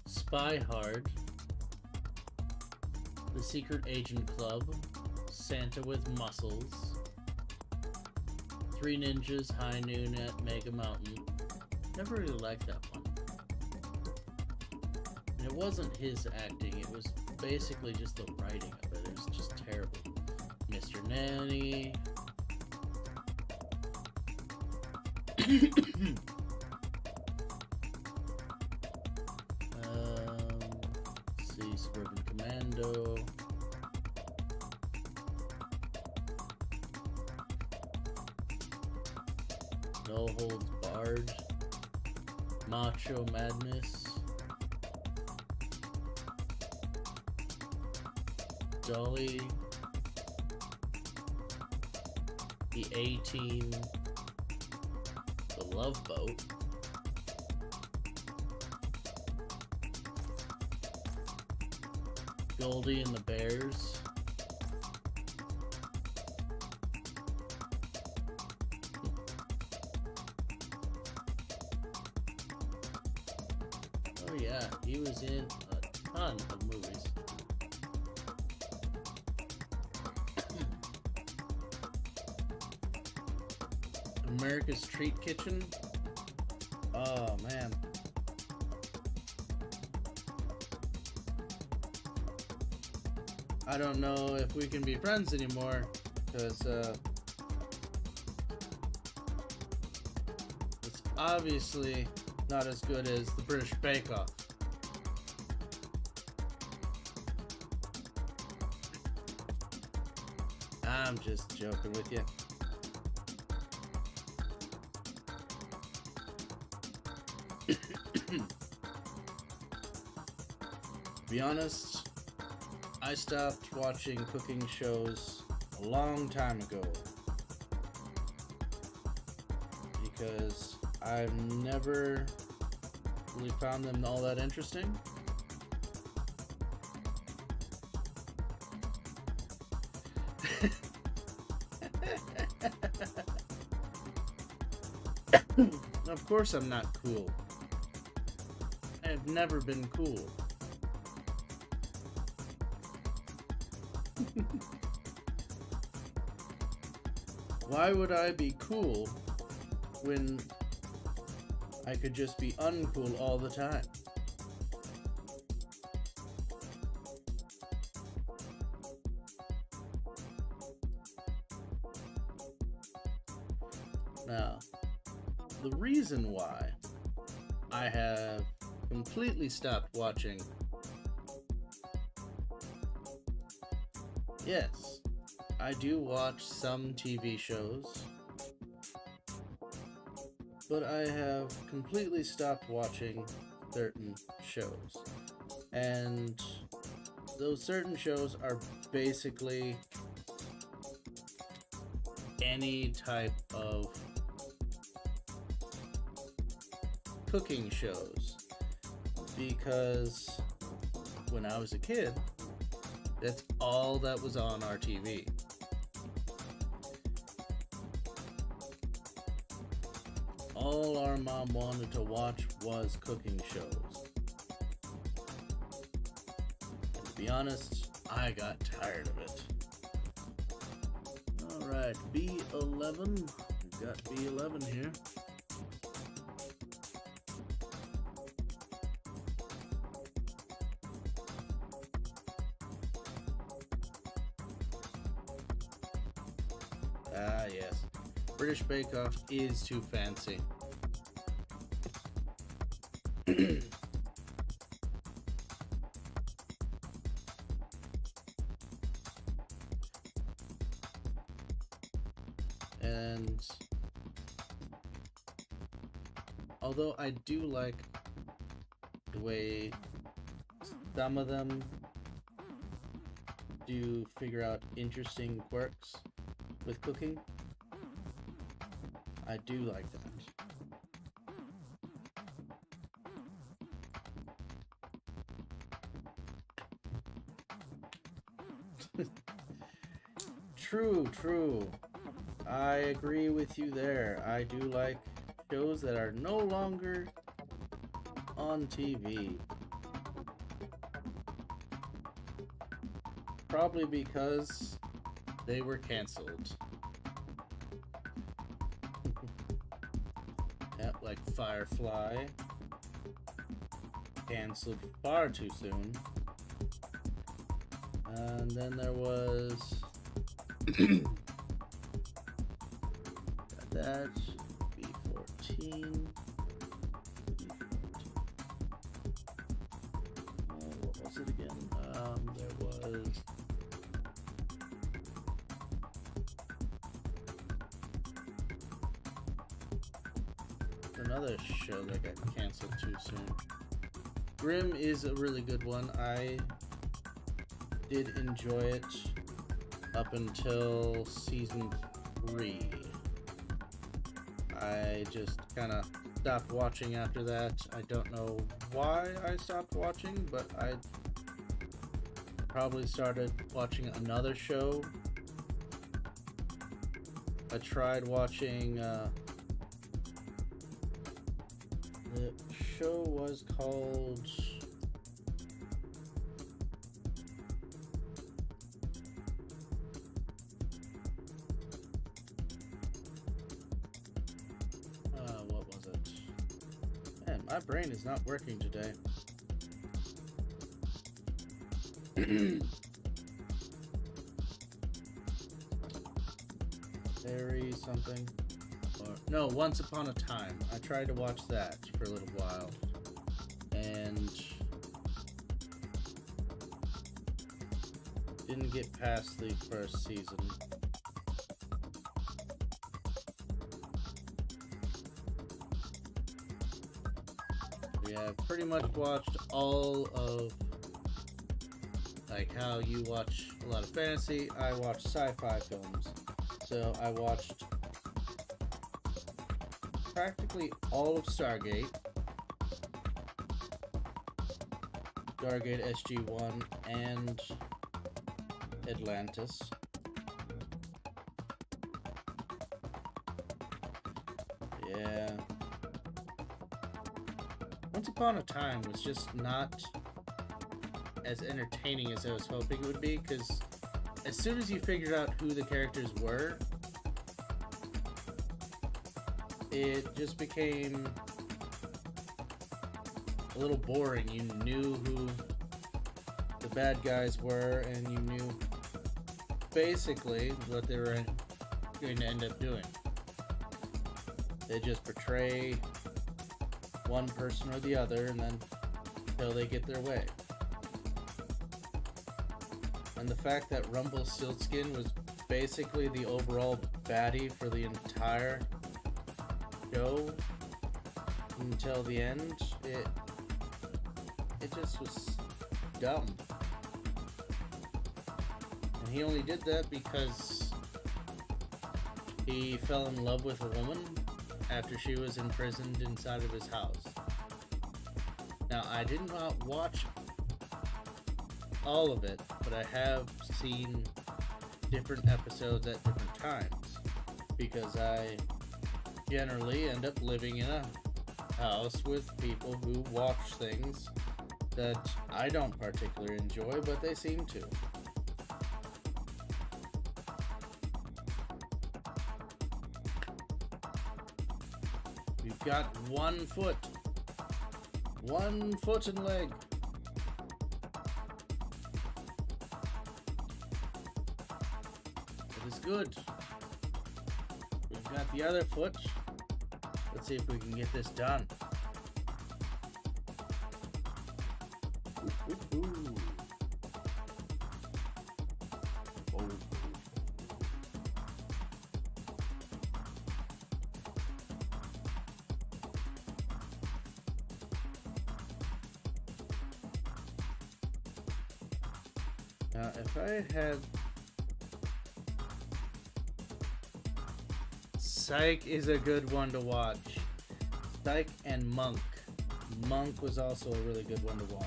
Spy Hard, The Secret Agent Club, Santa with Muscles, Three Ninjas, High Noon at Mega Mountain. Never really liked that one. And it wasn't his acting, it was basically just the writing of it. It was just terrible. Mr. Nanny. Let's see, Suburban Commando. No Holds Barred. Macho Madness. Dolly. The A-Team. The Love Boat. Goldie and the Bears. Oh yeah, he was in a ton of movies. America's Treat Kitchen. Oh, man. I don't know if we can be friends anymore, because, it's obviously not as good as the British Bake Off. I'm just joking with you. To be honest, I stopped watching cooking shows a long time ago because I've never really found them all that interesting. Of course I'm not cool. I've never been cool. Why would I be cool when I could just be uncool all the time? Now, the reason why I have completely stopped watching, yes, I do watch some TV shows, but I have completely stopped watching certain shows. And those certain shows are basically any type of cooking shows, because when I was a kid, that's all that was on our TV. All our mom wanted to watch was cooking shows. And to be honest, I got tired of it. Alright, B11. We've got B11 here. Ah, yes. British Bake Off is too fancy. And although I do like the way some of them do figure out interesting quirks with cooking, I do like that. True. I agree with you there. I do like shows that are no longer on TV. Probably because they were canceled. Yeah, like Firefly. Canceled far too soon. And then there was that B14. What was it again? There was another show that got canceled too soon. Grimm is a really good one. I did enjoy it up until season 3. I just kind of stopped watching after that. I don't know why I stopped watching, but I probably started watching another show. I tried watching, the show was called My brain is not working today. Fairy something. Or, no, Once Upon a Time. I tried to watch that for a little while. And didn't get past the first season. Yeah, I've pretty much watched all of, like, how you watch a lot of fantasy. I watch sci-fi films. So I watched practically all of Stargate SG-1, and Atlantis. Yeah. Once Upon a Time was just not as entertaining as I was hoping it would be, because as soon as you figured out who the characters were, it just became a little boring. You knew who the bad guys were, and you knew basically what they were going to end up doing. They just portray one person or the other, and then until they get their way. And the fact that Rumpelstiltskin was basically the overall baddie for the entire show until the end, it just was dumb. And he only did that because he fell in love with a woman after she was imprisoned inside of his house. Now, I did not watch all of it, but I have seen different episodes at different times, because I generally end up living in a house with people who watch things that I don't particularly enjoy, but they seem to. We've got 1 foot. 1 foot and leg. It is good. We've got the other foot. Let's see if we can get this done. Ooh. Oh. Now, if I had... Psych is a good one to watch. Psych and Monk. Monk was also a really good one to watch.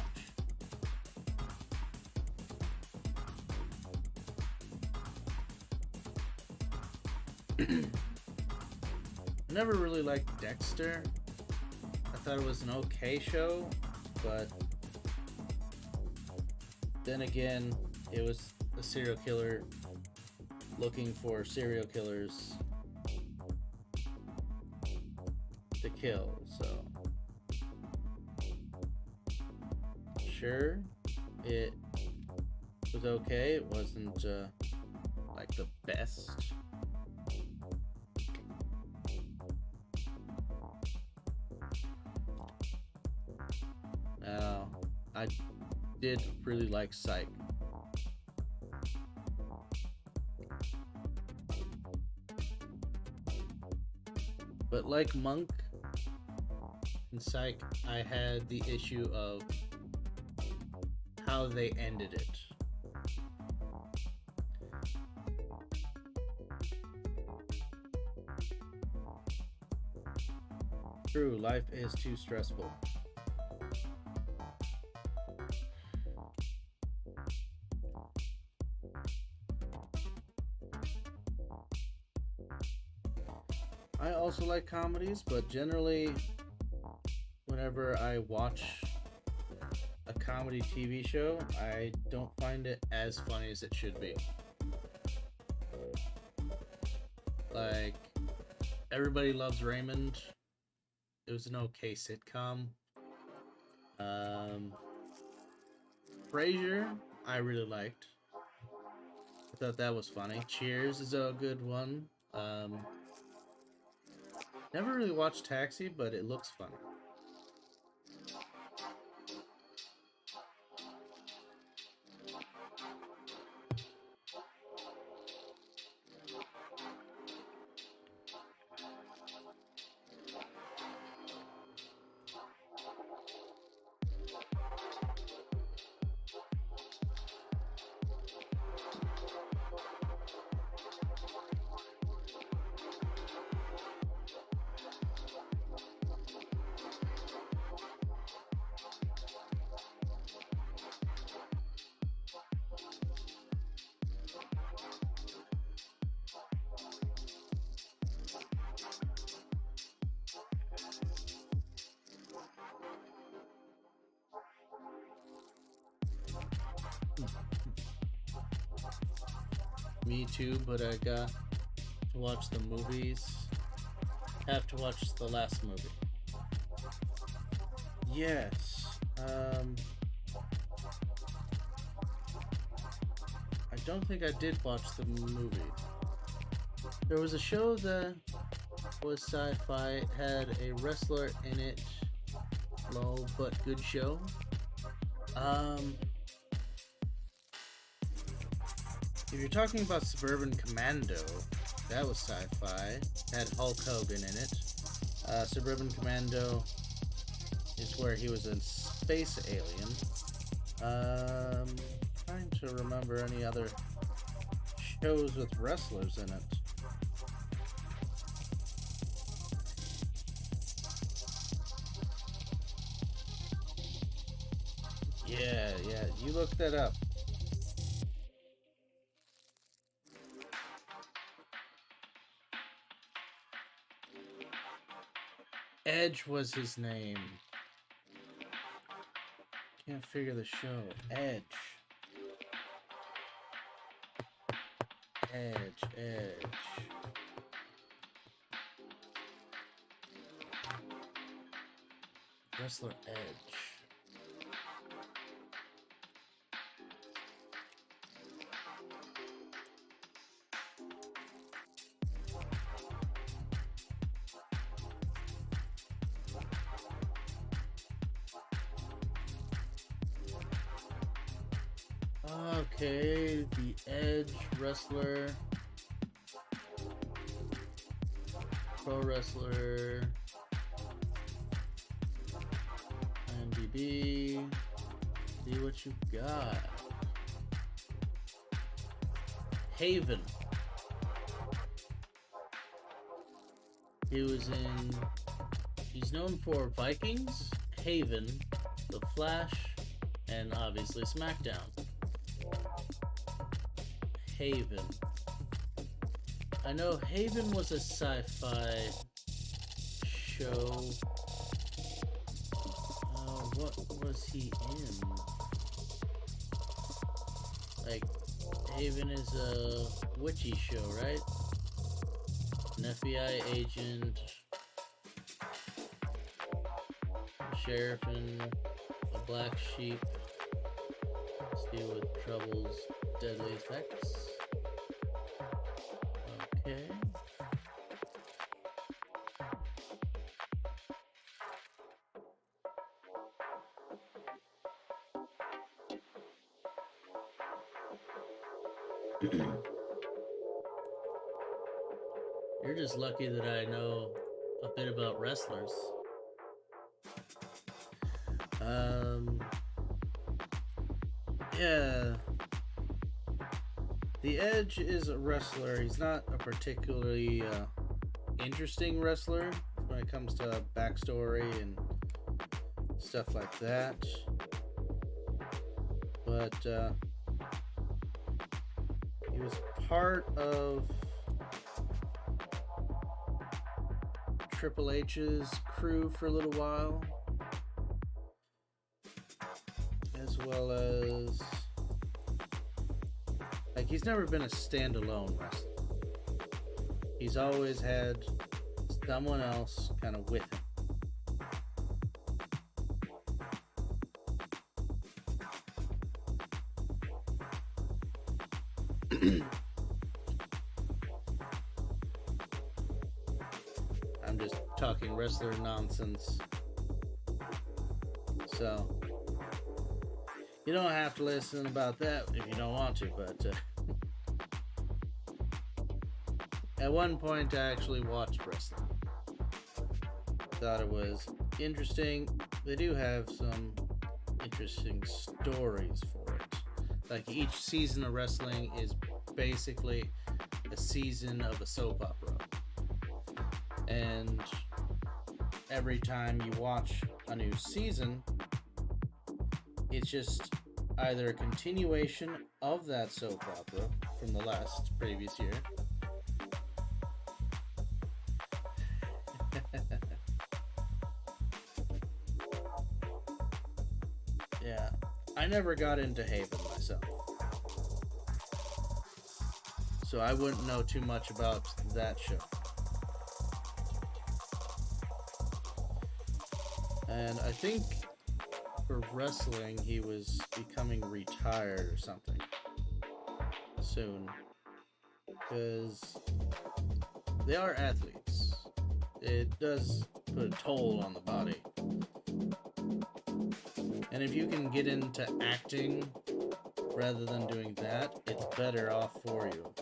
I never really liked Dexter. I thought it was an okay show, but then again, it was a serial killer looking for serial killers to kill, so sure, it was okay. It wasn't like the best. Now, I did really like Psych. But like Monk and Psych, I had the issue of how they ended it. True, life is too stressful. I also like comedies, but generally, whenever I watch a comedy TV show, I don't find it as funny as it should be. Like, Everybody Loves Raymond was an okay sitcom. Frasier, I really liked. I thought that was funny. Cheers is a good one. Never really watched Taxi, but it looks funny. Me too, but I got to watch the movies. Have to watch the last movie. Yes. I don't think I did watch the movie. There was a show that was sci-fi, had a wrestler in it. Low but good show. If you're talking about Suburban Commando, that was sci-fi. Had Hulk Hogan in it. Suburban Commando is where he was a space alien. Trying to remember any other shows with wrestlers in it. Yeah, you look that up. Edge was his name. Can't figure the show. Edge. Wrestler Edge. Okay, the Edge wrestler, pro wrestler, IMDb, see what you got. Haven. He's known for Vikings, Haven, The Flash, and obviously SmackDown. Haven. I know Haven was a sci-fi show. What was he in? Like, Haven is a witchy show, right? An FBI agent, sheriff and a black sheep deal with trouble's deadly effects. Okay. You're just lucky that I know a bit about wrestlers. Yeah. The Edge is a wrestler. He's not a particularly interesting wrestler when it comes to backstory and stuff like that. But he was part of Triple H's crew for a little while, as well as, like, he's never been a standalone wrestler. He's always had someone else kind of with him. I'm just talking wrestler nonsense. So, you don't have to listen about that if you don't want to, but at one point I actually watched wrestling. Thought it was interesting. They do have some interesting stories for it. Like each season of wrestling is basically a season of a soap opera. And every time you watch a new season, it's just either a continuation of that soap opera from the last previous year. Yeah, I never got into Haven myself, so I wouldn't know too much about that show. And I think for wrestling, he was becoming retired or something soon, because they are athletes. It does put a toll on the body. And if you can get into acting rather than doing that, it's better off for you.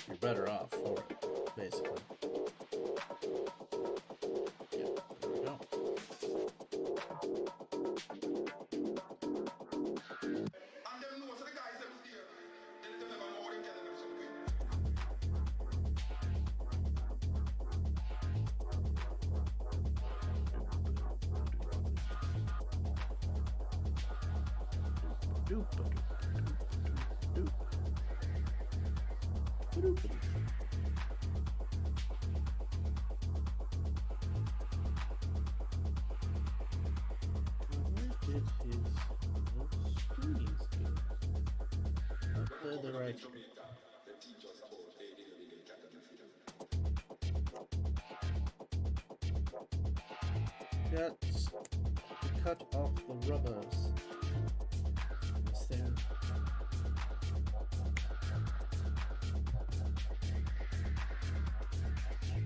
You're better off for it, basically. Yeah, there we go. Got to cut off the rubbers. This thing.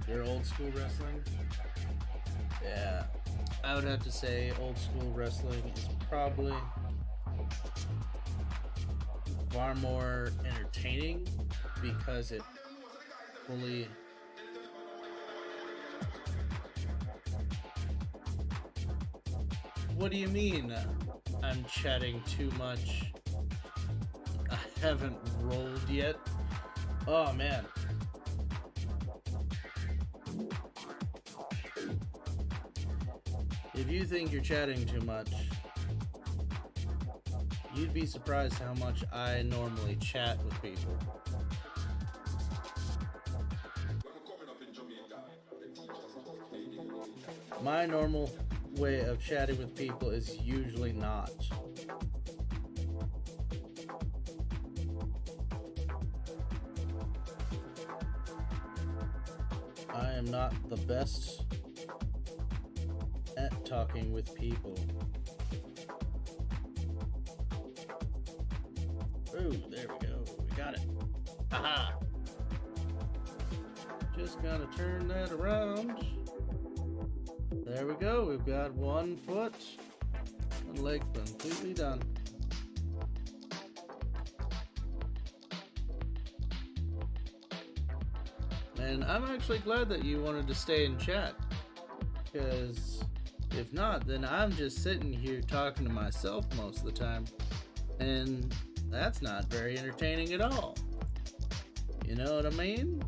You're old school wrestling? Yeah. I would have to say old school wrestling is probably far more entertaining because it fully What do you mean I'm chatting too much? I haven't rolled yet. Oh man. If you think you're chatting too much, you'd be surprised how much I normally chat with people. My normal way of chatting with people is usually not. I am not the best at talking with people. Ooh, there we go. We got it. Aha! Just gotta turn that around. There we go. We've got 1 foot and leg completely done. And I'm actually glad that you wanted to stay in chat, because if not, then I'm just sitting here talking to myself most of the time, and that's not very entertaining at all. You know what I mean?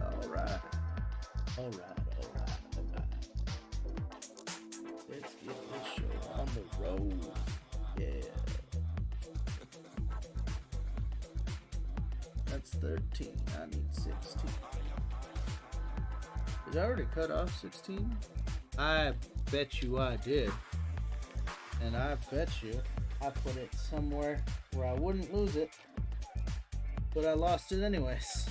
Alright. Let's get this show on the road. Yeah. That's 13. I need 16. Did I already cut off 16? I bet you I did. And I bet you I put it somewhere where I wouldn't lose it. But I lost it anyways.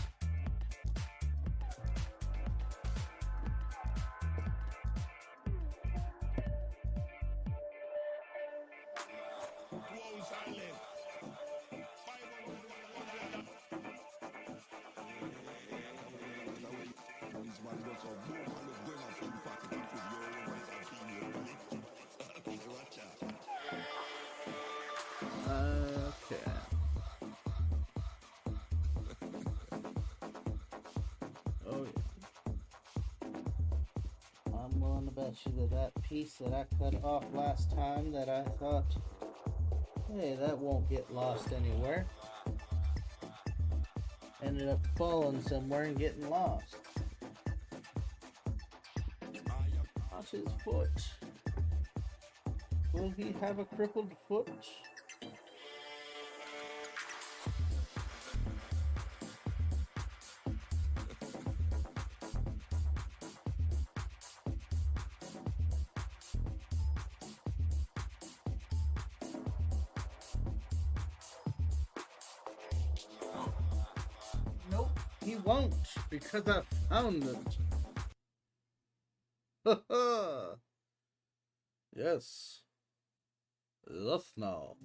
I'm willing to bet you that that piece that I cut off last time that I thought, hey, that won't get lost anywhere, ended up falling somewhere and getting lost. Watch his foot. Will he have a crippled foot? Nope, he won't, because I found it. Ha ha! Yes. Look now.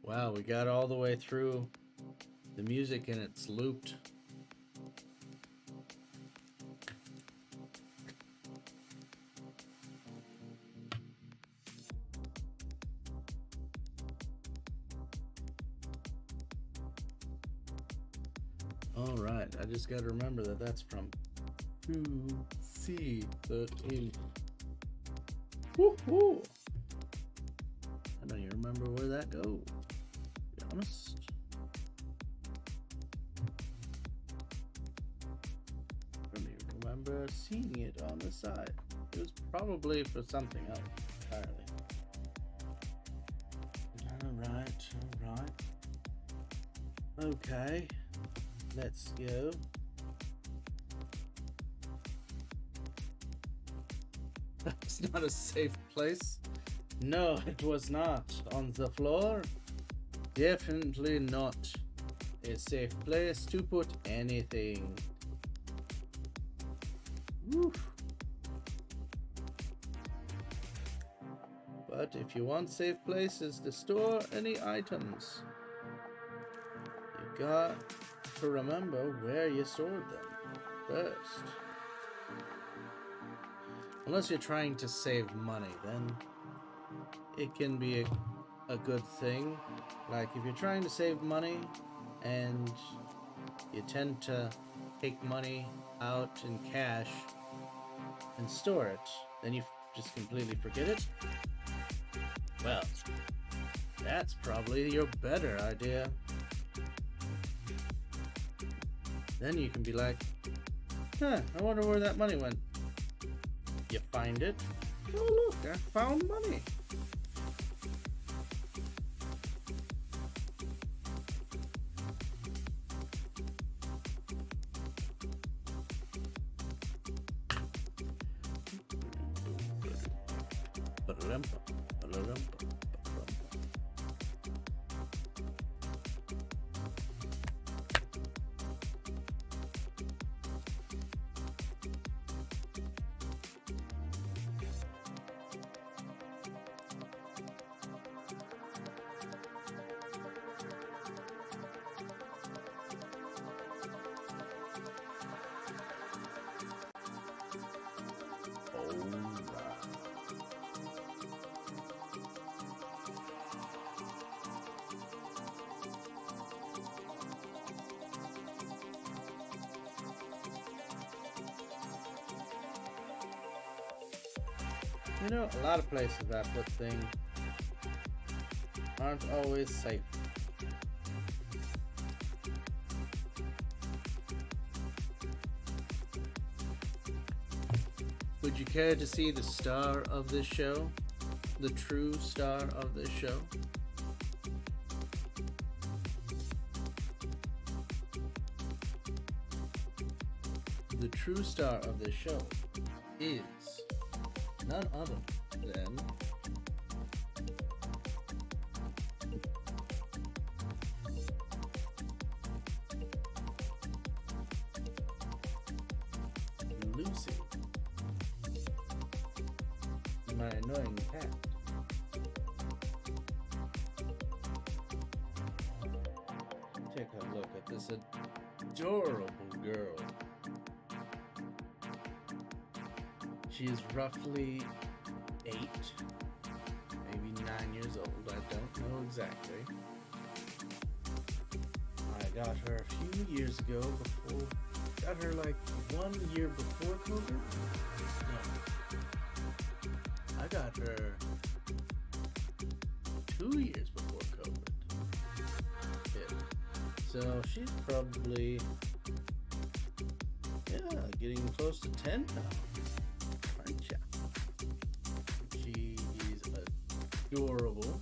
Wow, we got all the way through the music and it's looped. Alright, I just gotta remember that that's from 2C13. Woohoo! I don't even remember where that goes, to be honest. I don't even remember seeing it on the side. It was probably for something else entirely. Alright. Okay. Let's go. That's not a safe place. No, it was not. On the floor? Definitely not a safe place to put anything. Woof. But if you want safe places to store any items, you got to remember where you stored them first. Unless you're trying to save money, then it can be a good thing. Like if you're trying to save money and you tend to take money out in cash and store it, then you just completely forget it. Well, that's probably your better idea. Then you can be like, I wonder where that money went. You find it. Oh look, I found money. You know, a lot of places I put things aren't always safe. Would you care to see the star of this show? The true star of this show? The true star of this show is none other than Lucy, my annoying cat. Take a look at this adorable girl. She is roughly 8 maybe 9 years old. I don't know exactly. I got her a few years ago before. Got her like 1 year before COVID? No. I got her 2 years before COVID. Yeah. So she's probably, getting close to 10 pounds. Aren't ya? She's adorable.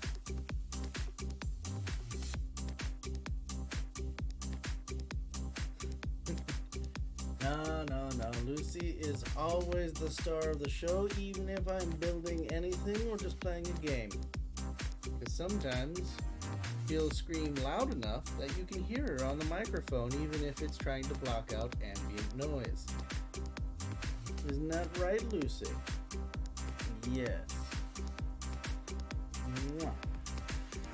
No. Lucy is always the star of the show, even if I'm building anything or just playing a game. Because sometimes she'll scream loud enough that you can hear her on the microphone, even if it's trying to block out ambient noise. Isn't that right, Lucy? Yes. Mwah.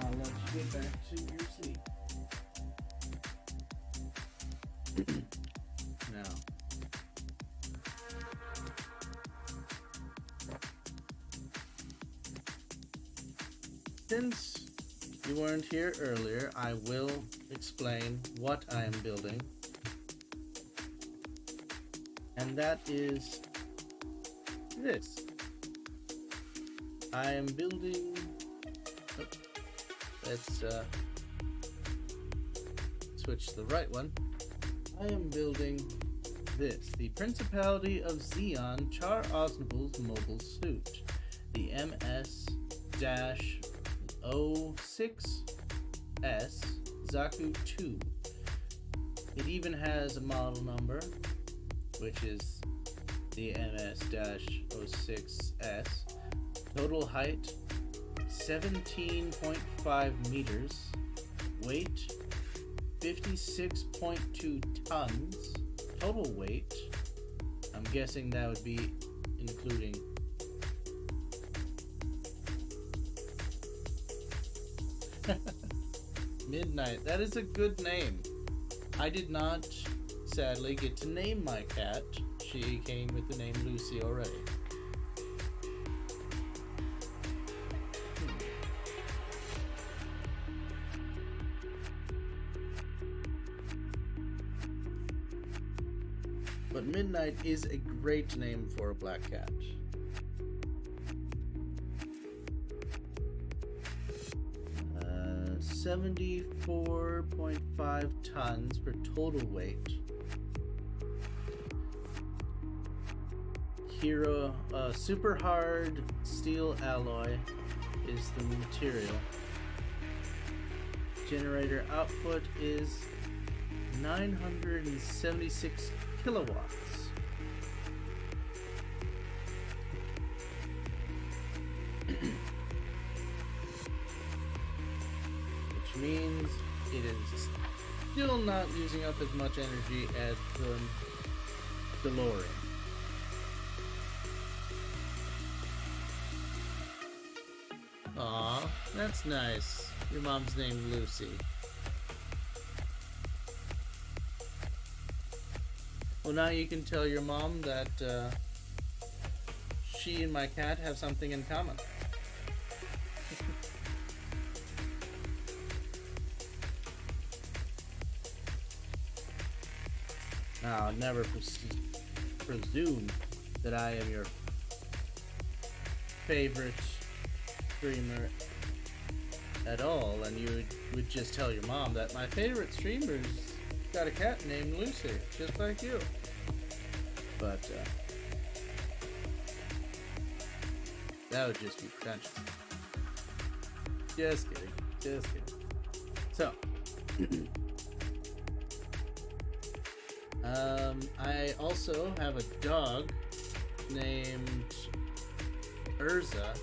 I'll let you get back to your sleep. Now, since you weren't here earlier, I will explain what I am building. And that is this. I am building... let's switch to the right one. I am building this, the Principality of Zeon Char Osnable's mobile suit, the MS-06S Zaku 2. It even has a model number, which is the MS-06S. Total height 17.5 meters, weight 56.2 tons, total weight, I'm guessing that would be including Midnight. That is a good name. I did not, sadly, get to name my cat. She came with the name Lucy already. But Midnight is a great name for a black cat. Uh, 74.5 tons for total weight. Hero, super hard steel alloy is the material. Generator output is 976 kilowatts. Which means it is still not using up as much energy as the DeLorean. Aw, that's nice. Your mom's named Lucy. Well, now you can tell your mom that she and my cat have something in common. I'll never presume that I am your favorite streamer at all, and you would just tell your mom that my favorite streamer's got a cat named Lucy, just like you. But that would just be pretentious. Just kidding. Just kidding. So I also have a dog named Urza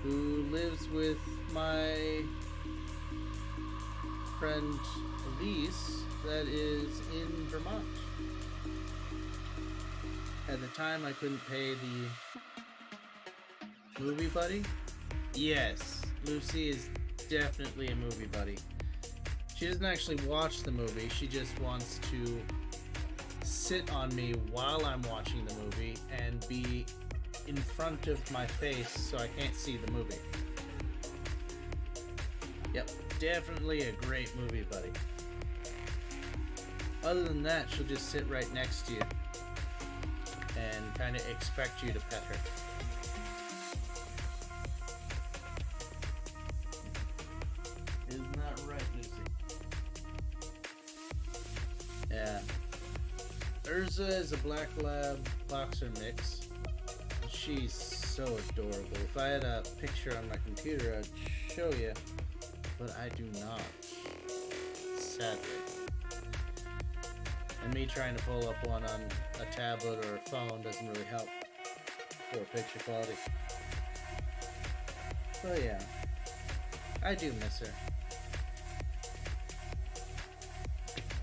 who lives with my friend Elise that is in Vermont. At the time, I couldn't pay the movie buddy. Yes, Lucy is definitely a movie buddy. She doesn't actually watch the movie, she just wants to sit on me while I'm watching the movie and be in front of my face so I can't see the movie. Yep, definitely a great movie, buddy. Other than that, she'll just sit right next to you and kind of expect you to pet her. Isn't that right, Lucy? Yeah. Urza is a black lab boxer mix. She's so adorable. If I had a picture on my computer, I'd show you, but I do not. Sadly. And me trying to pull up one on a tablet or a phone doesn't really help for picture quality. But yeah, I do miss her.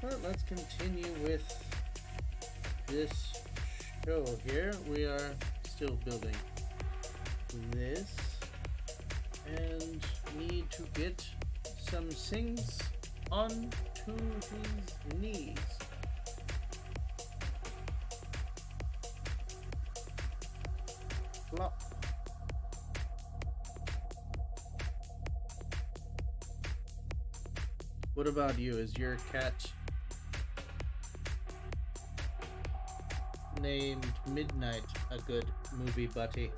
But let's continue with this show here. We are still building this and need to get some things onto his knees. Flop. What about you? Is your cat named Midnight a good movie buddy?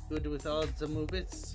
Good with all the movies?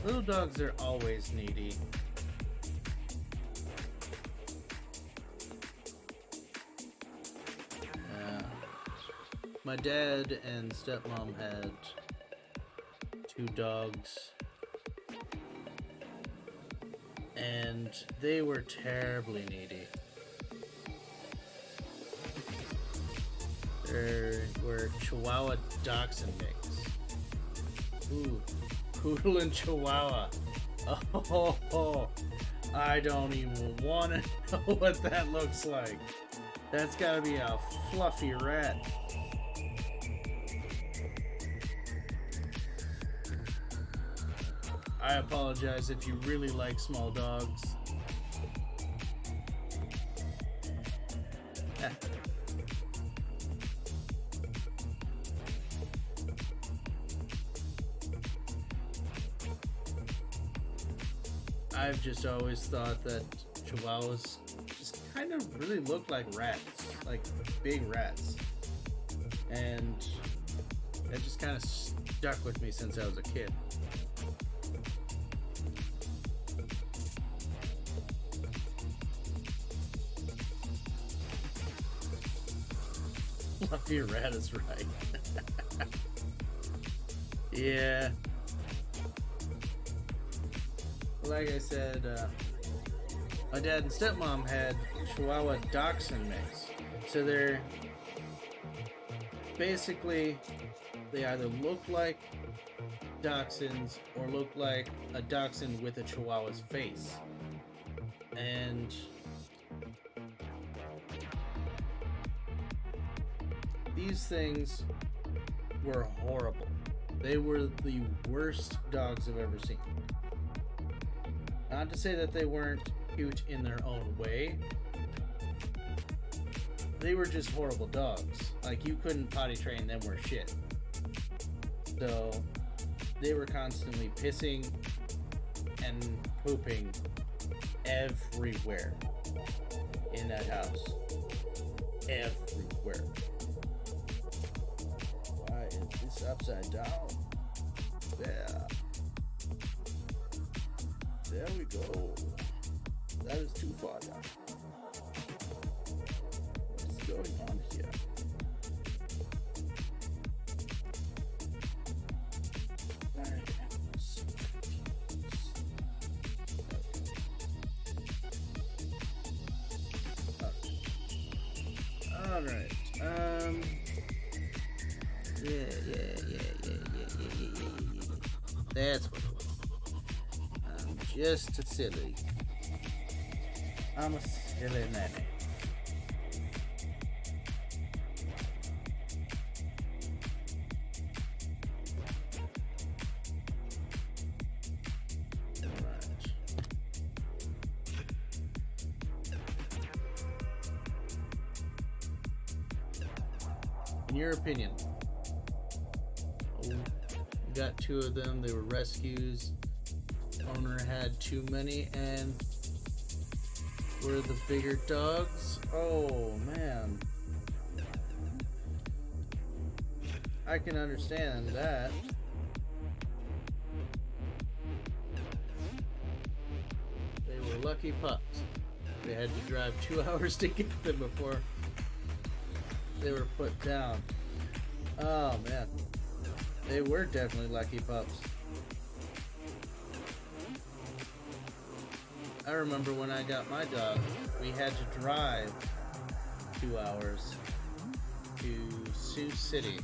Little dogs are always needy. My dad and stepmom had 2 dogs, and they were terribly needy. They were Chihuahua Dachshund mix. Ooh. Poodle and Chihuahua. Oh, I don't even want to know what that looks like. That's gotta be a fluffy rat. I apologize if you really like small dogs. I've just always thought that Chihuahuas just kind of really look like rats, like big rats. And that just kind of stuck with me since I was a kid. Fluffy rat is right. Yeah. Like I said, my dad and stepmom had Chihuahua Dachshund mix. So they're basically, they either look like Dachshunds or look like a Dachshund with a Chihuahua's face. And these things were horrible. They were the worst dogs I've ever seen. Not to say that they weren't cute in their own way. They were just horrible dogs. Like, you couldn't potty train them worth shit. So, they were constantly pissing and pooping everywhere in that house. Everywhere. It's upside down. There. There we go. That is too far down. What's going on here? Alright, yeah. That's what it was. I'm just a silly. I'm a silly nanny. In your opinion, you got two of them, they were rescues, owner had too many, and were the bigger dogs? Oh man, I can understand that. They were lucky pups. They had to drive 2 hours to get them before they were put down. Oh man, they were definitely lucky pups. I remember when I got my dog, we had to drive 2 hours to Sioux City,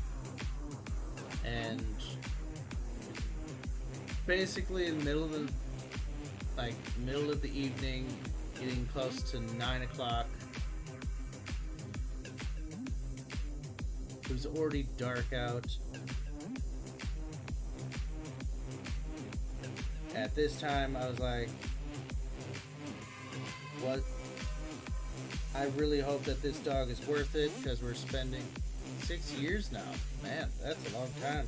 and basically in the middle of the evening, getting close to 9 o'clock. It was already dark out. At this time, I was like, what? I really hope that this dog is worth it, because we're spending 6 years now. Man, that's a long time.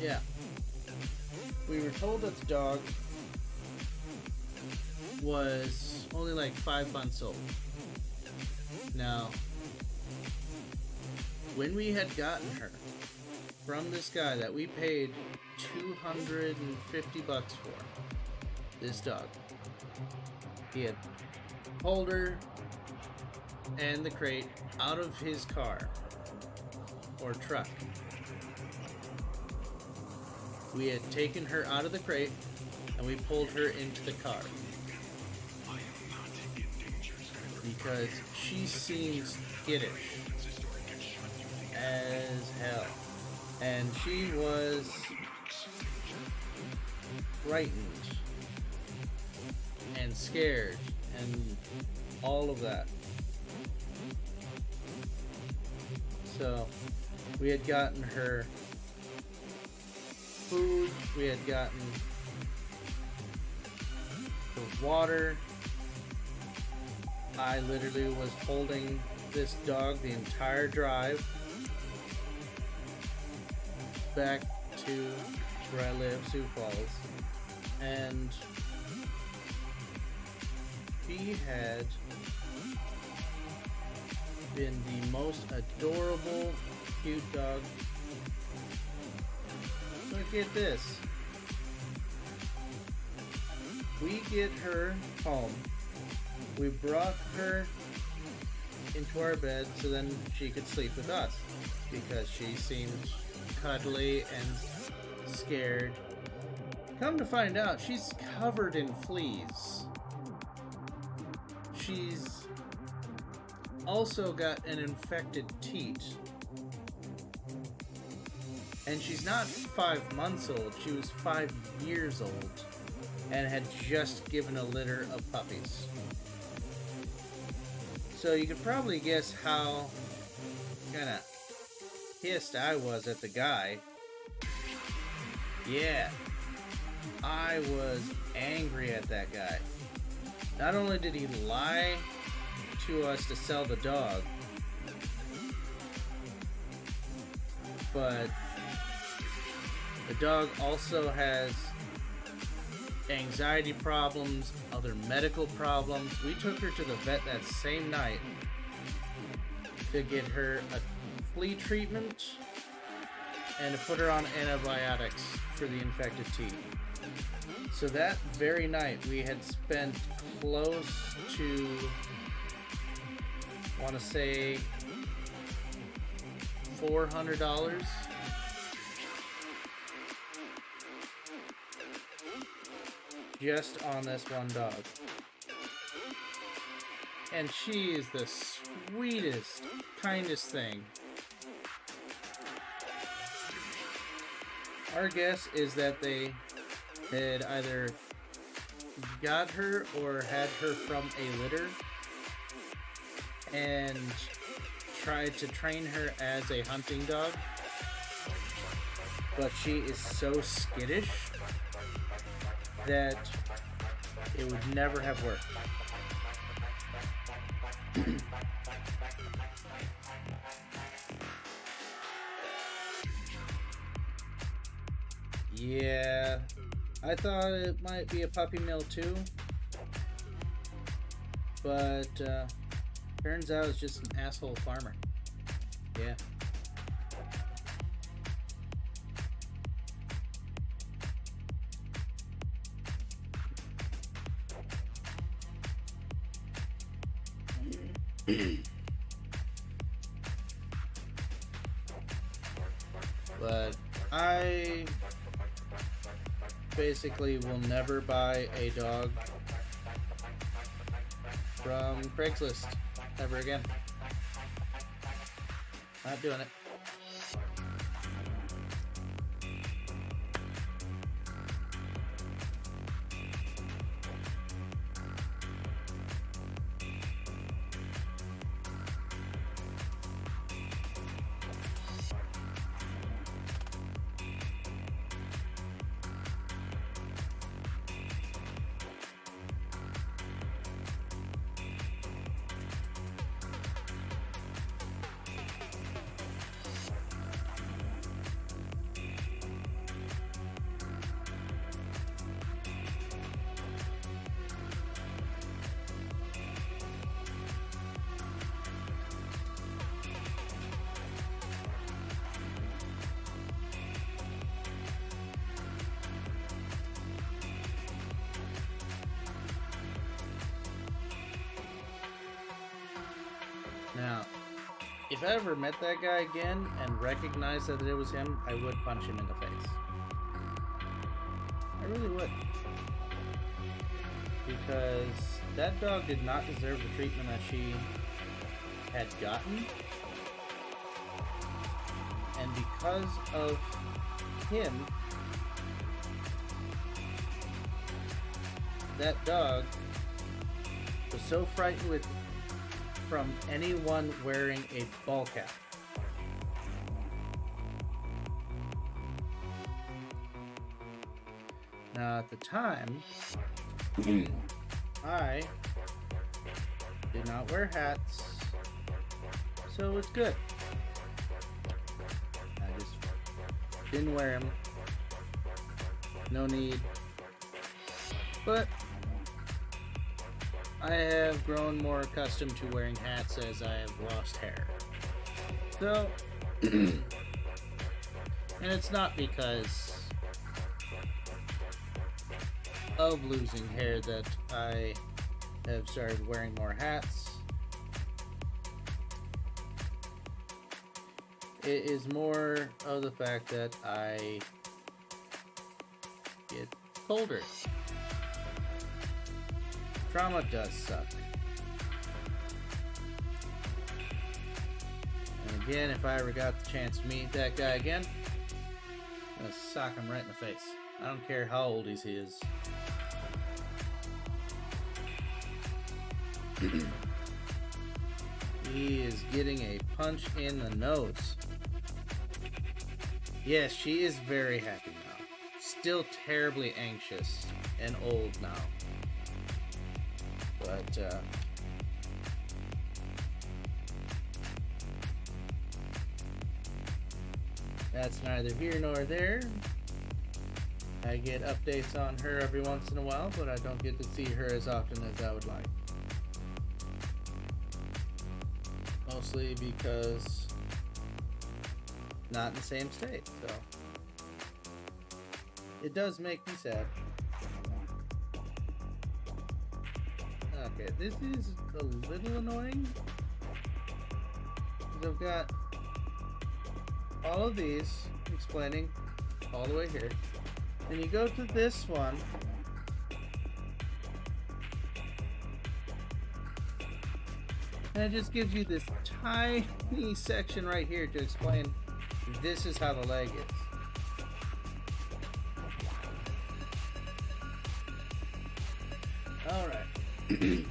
Yeah. We were told that the dog was only like 5 months old. Now, when we had gotten her from this guy that we paid $250 for, this dog, he had pulled her and the crate out of his car or truck. We had taken her out of the crate and we pulled her into the car because she seems skittish as hell, and she was frightened and scared and all of that. So we had gotten her food, we had gotten the water. I literally was holding this dog the entire drive back to where I live, Sioux Falls, and he had been the most adorable, cute dog. Look at this. We get her home. We brought her into our bed so then she could sleep with us because she seemed cuddly and scared. Come to find out, she's covered in fleas. She's also got an infected teat. And she's not 5 months old, she was 5 years old and had just given a litter of puppies. So you could probably guess how kind of pissed I was at the guy. Yeah, I was angry at that guy. Not only did he lie to us to sell the dog, but the dog also has anxiety problems, other medical problems. We took her to the vet that same night, to get her a flea treatment and to put her on antibiotics for the infected teeth. So that very night we had spent close to, I want to say, $400 just on this one dog. And she is the sweetest, kindest thing. Our guess is that they had either got her or had her from a litter and tried to train her as a hunting dog, but she is so skittish that it would never have worked. Yeah, I thought it might be a puppy mill too, but turns out it's just an asshole farmer. Yeah. But I basically will never buy a dog from Craigslist ever again. Not doing it. Now, if I ever met that guy again and recognized that it was him, I would punch him in the face. I really would. Because that dog did not deserve the treatment that she had gotten. And because of him, that dog was so frightened from anyone wearing a ball cap. Now, at the time, I did not wear hats, so it's good. I just didn't wear them. No need. But I have grown more accustomed to wearing hats as I have lost hair. So, and it's not because of losing hair that I have started wearing more hats. It is more of the fact that I get colder. Trauma does suck. And again, if I ever got the chance to meet that guy again, I'm gonna sock him right in the face. I don't care how old he is. He is getting a punch in the nose. Yes, she is very happy now. Still terribly anxious and old now. But, that's neither here nor there. I get updates on her every once in a while, but I don't get to see her as often as I would like. Mostly because not in the same state, so it does make me sad. Okay, this is a little annoying. I've got all of these explaining all the way here. And you go to this one. And it just gives you this tiny section right here to explain this is how the leg is. Alright. Okay,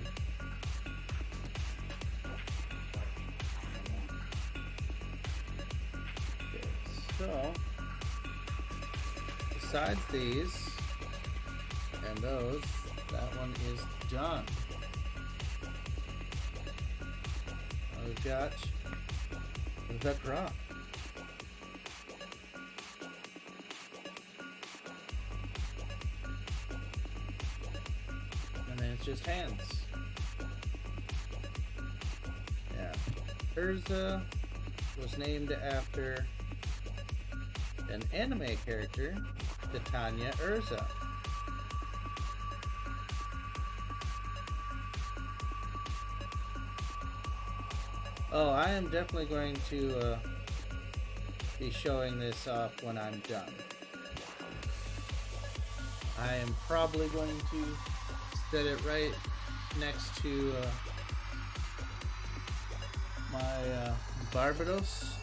so besides these and those, that one is done. We've got the crop. And then it's just hands. Yeah. Urza was named after an anime character, Titania Urza. Oh, I am definitely going to be showing this off when I'm done. I am probably going to set it right next to my Barbados.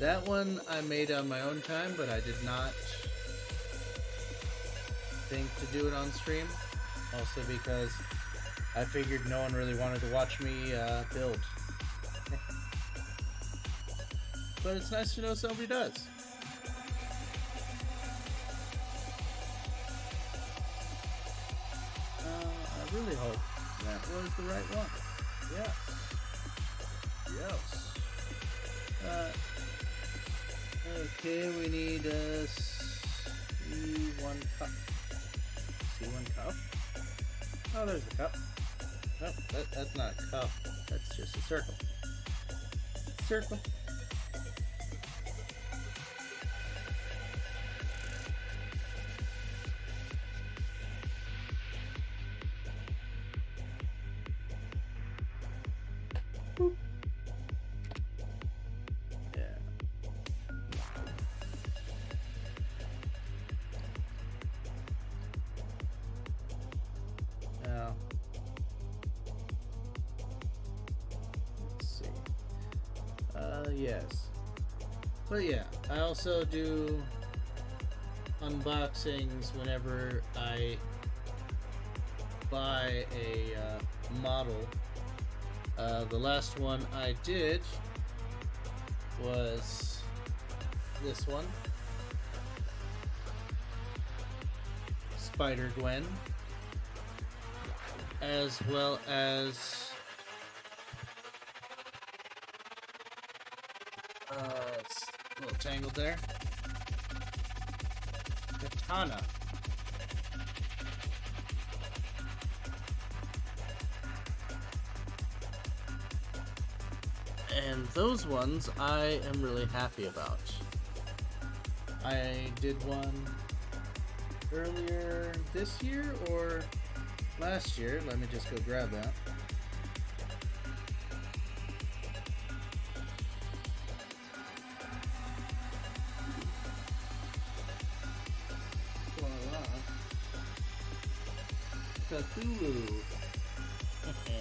That one I made on my own time, but I did not think to do it on stream. Also because I figured no one really wanted to watch me build. But it's nice to know somebody does. I really hope that was the right one. Yes. Yes. Okay, we need C1 cup. C1 cup? Oh, there's a cup. No, that's not a cup. That's just a circle. Circle. Boop. Yeah. Now. Yes. But yeah, I also do unboxings whenever I buy a model. The last one I did was this one. Spider-Gwen. As well as it's a little tangled there. Katana. And those ones I am really happy about. I did one earlier this year or last year. Let me just go grab that. Cthulhu. Yeah.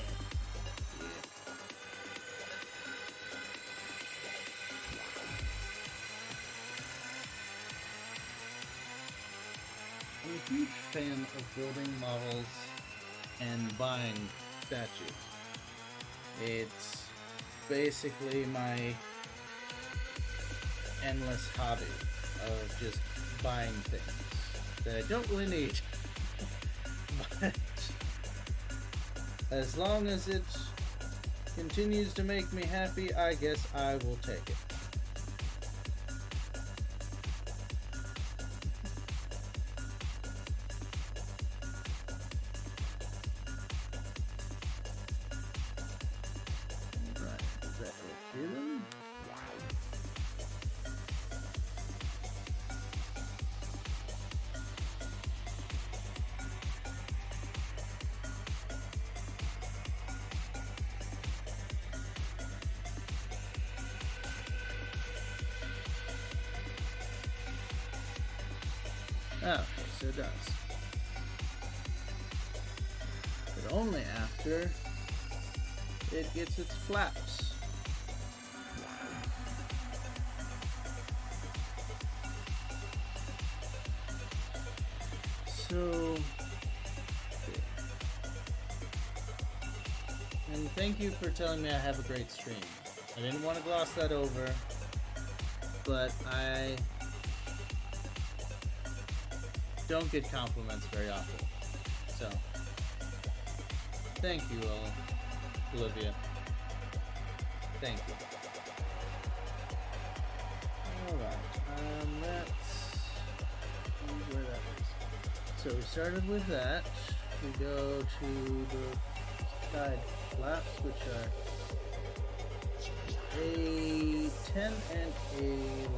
I'm a huge fan of building models and buying statues. It's basically my endless hobby of just buying things that I don't really need. But as long as it continues to make me happy, I guess I will take it. Okay, so it does. But only after it gets its flaps. So, and thank you for telling me I have a great stream. I didn't want to gloss that over, but I don't get compliments very often. So, thank you, Olivia. Thank you. Alright, let's see where that is. So we started with that. We go to the side flaps, which are A10 and A11.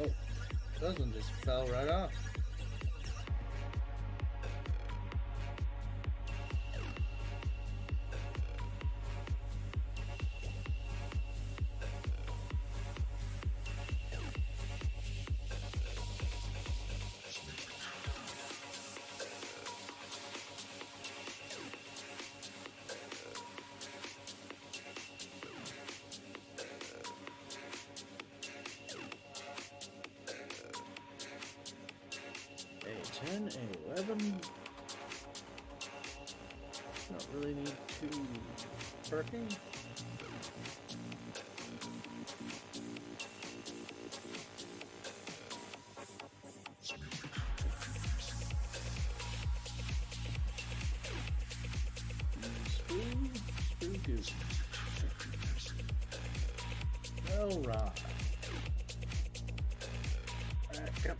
Oh, those ones just fell right off. A10, A11. Don't really need two perking. Screw goo. Alright. Back up.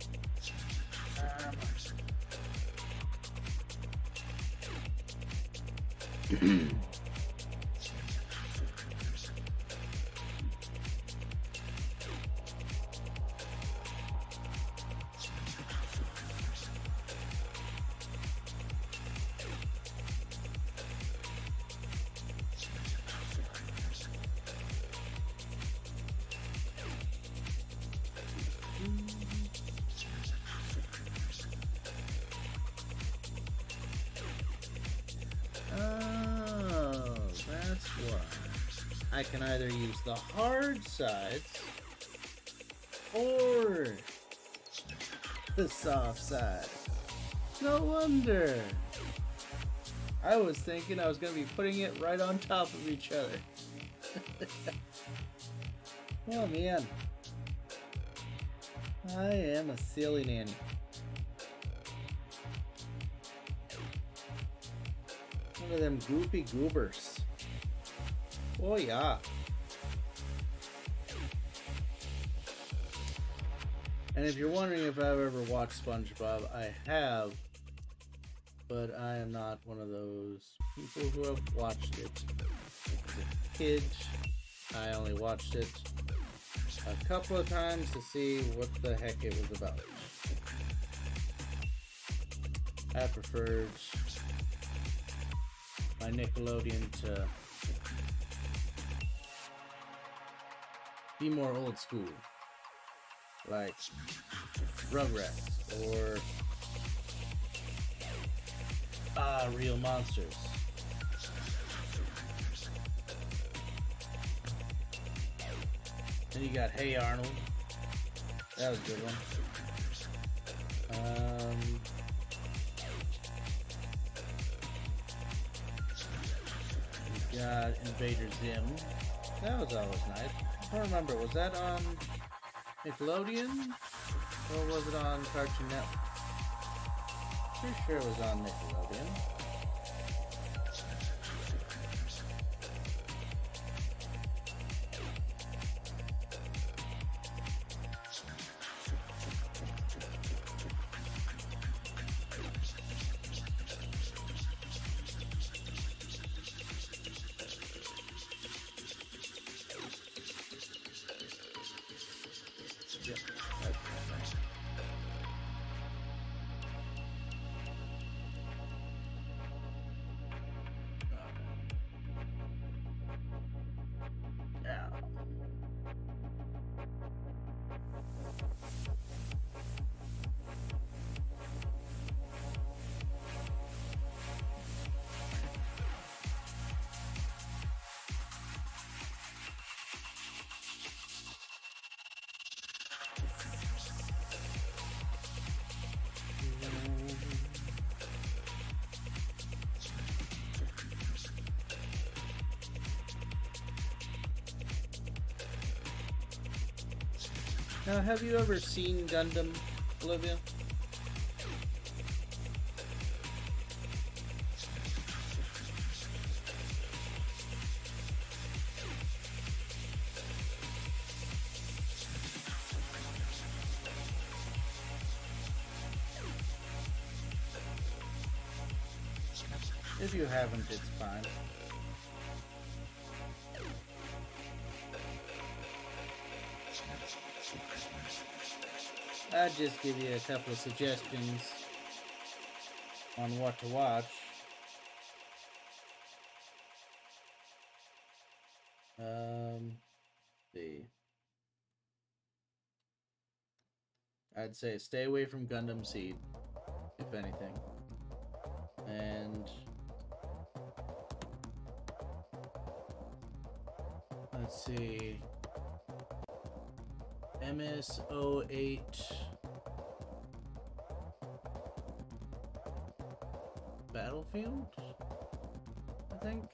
I can either use the hard sides or the soft side. No wonder. I was thinking I was going to be putting it right on top of each other. Oh man. I am a silly nanny. One of them goopy goobers. Oh yeah. And if you're wondering if I've ever watched SpongeBob, I have, but I am not one of those people who have watched it. As a kid, I only watched it a couple of times to see what the heck it was about. I preferred my Nickelodeon to be more old school, like Rugrats or Real Monsters. Then you got Hey Arnold. That was a good one. You got Invader Zim. That was always nice. I don't remember, was that on Nickelodeon or was it on Cartoon Network? Pretty sure it was on Nickelodeon. Now, have you ever seen Gundam, Olivia? If you haven't, it's fine. I'd just give you a couple of suggestions on what to watch. See. I'd say stay away from Gundam Seed, if anything. And let's see. MS-08 Battlefield, I think.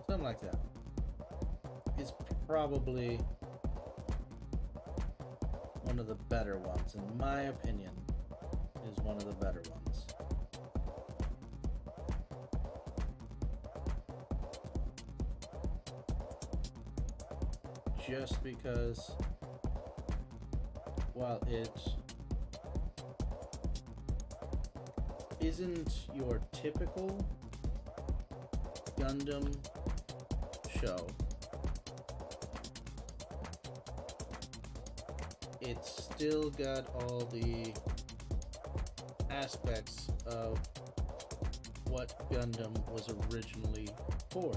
Something like that. Is probably one of the better ones, in my opinion. Is one of the better ones. Just because, while it isn't your typical Gundam show, it's still got all the aspects of what Gundam was originally for.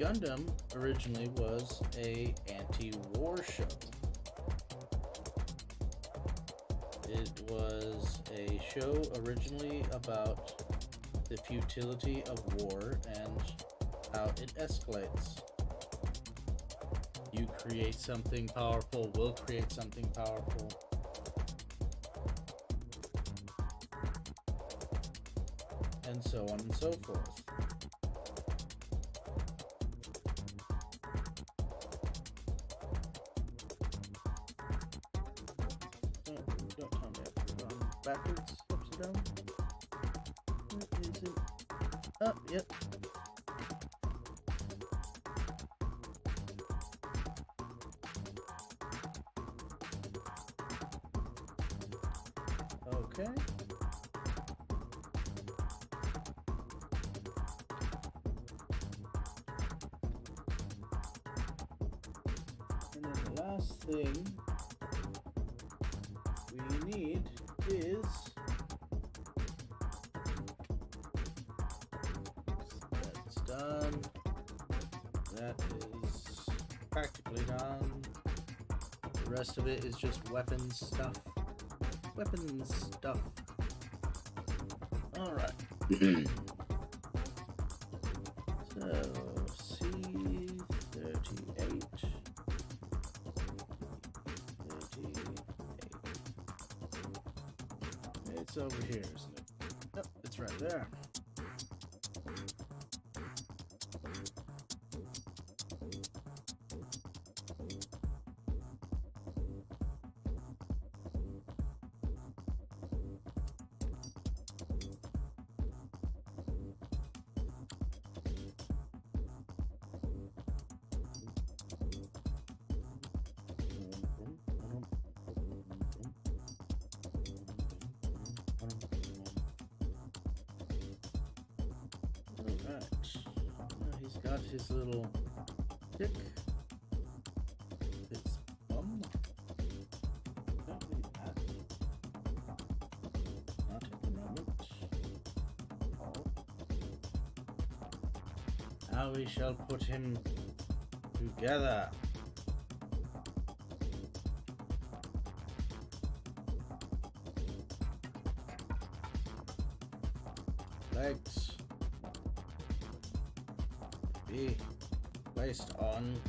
Gundam originally was a anti-war show. It was a show originally about the futility of war and how it escalates. You create something powerful, we'll create something powerful. And so on and so forth. Don't tell me I put it on backwards, upside down. What is it? Oh, yep. Okay. And then the last thing we need is that's done. That is practically done. The rest of it is just weapons stuff. Weapons stuff. Alright. So, C38. 38. It's over here, isn't it? Yep, it's right there. Got his little stick. His bum. Don't need that. Not at the moment. Now we shall put him together. Legs. Be placed on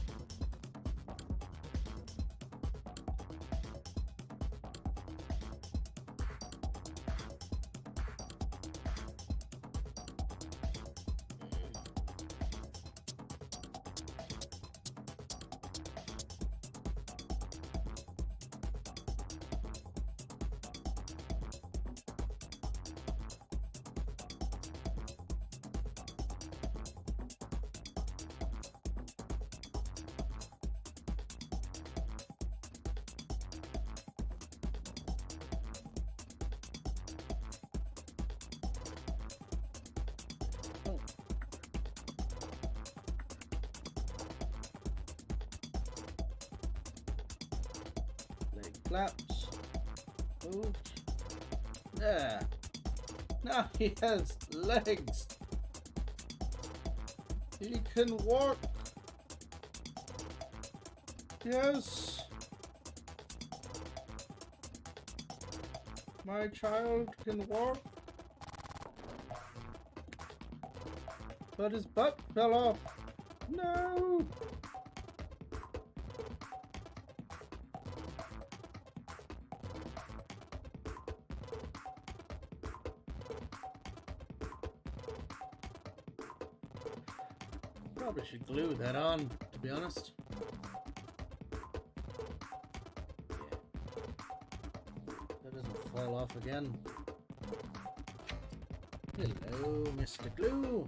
flaps. Move. There. Now he has legs. He can walk. Yes. My child can walk. But his butt fell off. No. Probably should glue that on, to be honest. That doesn't fall off again. Hello, Mr. Glue.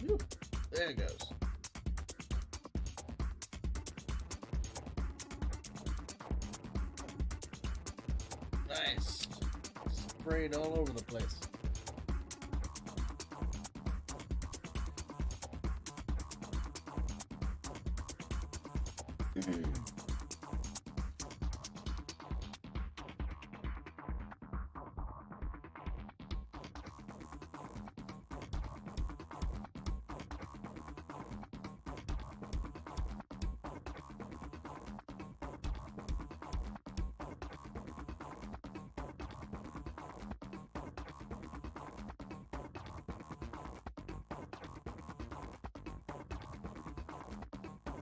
Whew, there it goes. Nice. Sprayed all over the place.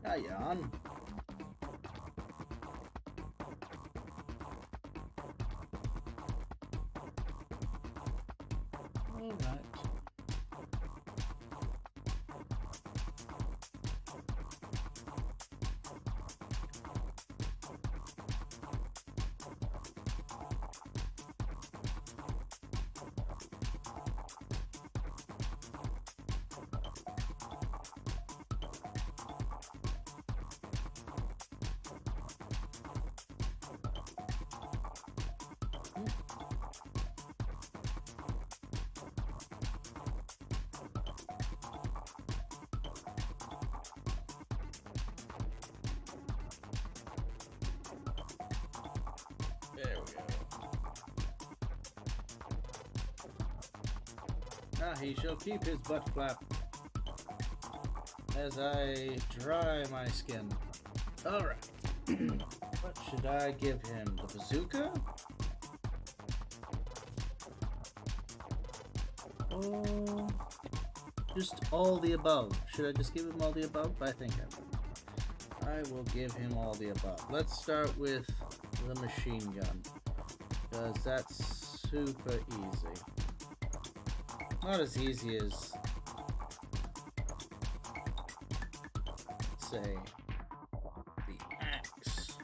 Hi, Jan. All right. There we go. Now he shall keep his butt flap as I dry my skin. Alright. What should I give him? The bazooka? Oh, just all the above. Should I just give him all the above? I think I will give him all the above. Let's start with the machine gun, because that's super easy. Not as easy as, say, the axe.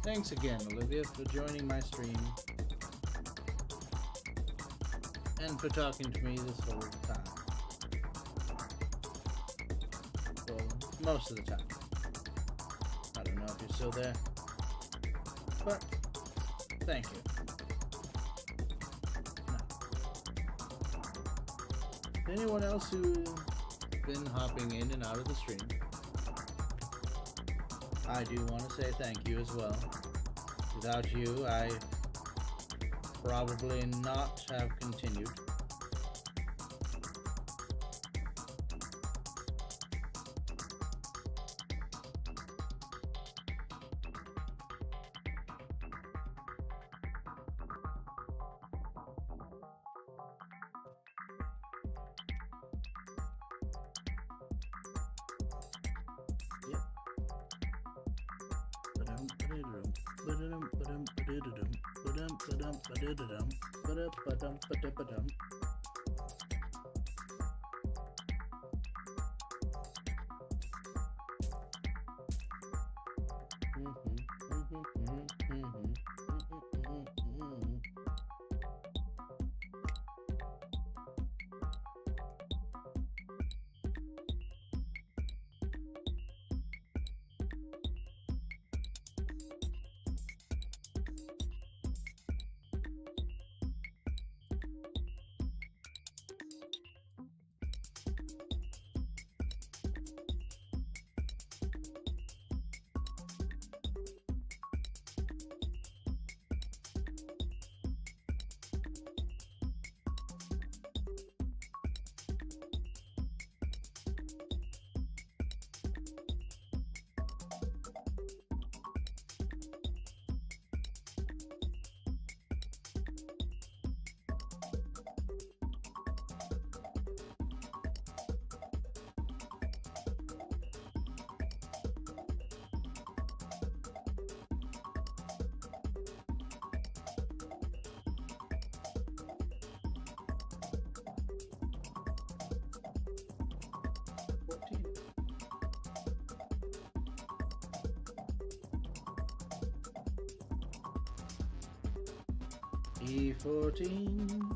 Thanks again, Olivia, for joining my stream and for talking to me this whole time. Well, most of the time. I don't know if you're still there, but thank you. Now, anyone else who's been hopping in and out of the stream, I do want to say thank you as well. Without you, I probably not have continued. E14.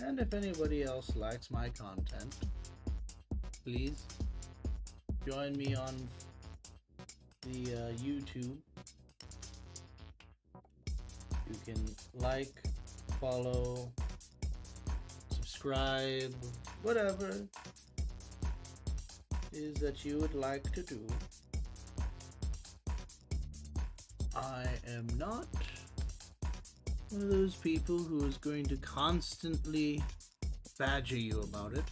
And if anybody else likes my content, please join me on the YouTube. You can like, follow, subscribe, whatever it is that you would like to do. I am not one of those people who is going to constantly badger you about it.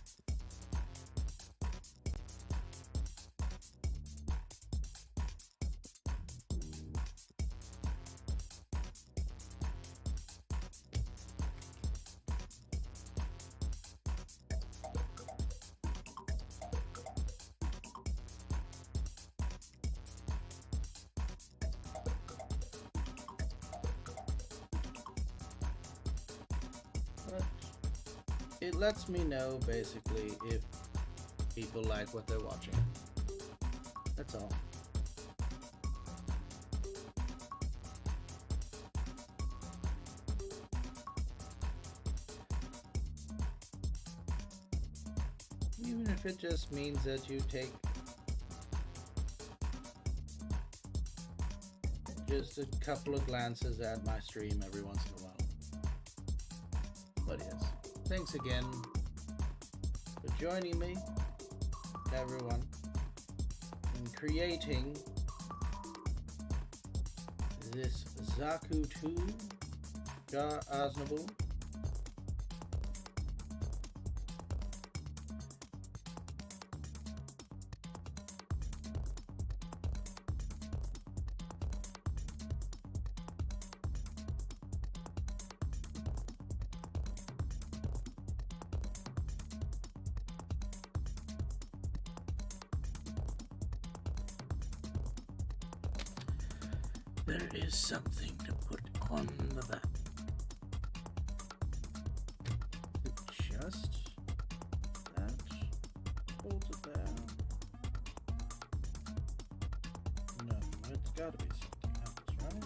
It lets me know, basically, if people like what they're watching. That's all. Even if it just means that you take just a couple of glances at my stream every once in a while. But yes. Thanks again for joining me, everyone, in creating this Zaku 2 Char Aznable. There is something to put on the map. Just that holds it there. No, it's gotta be something else, right?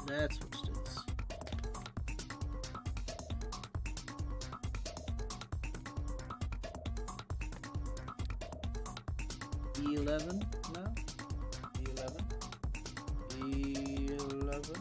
That's what it is. E11 now? E11? E11?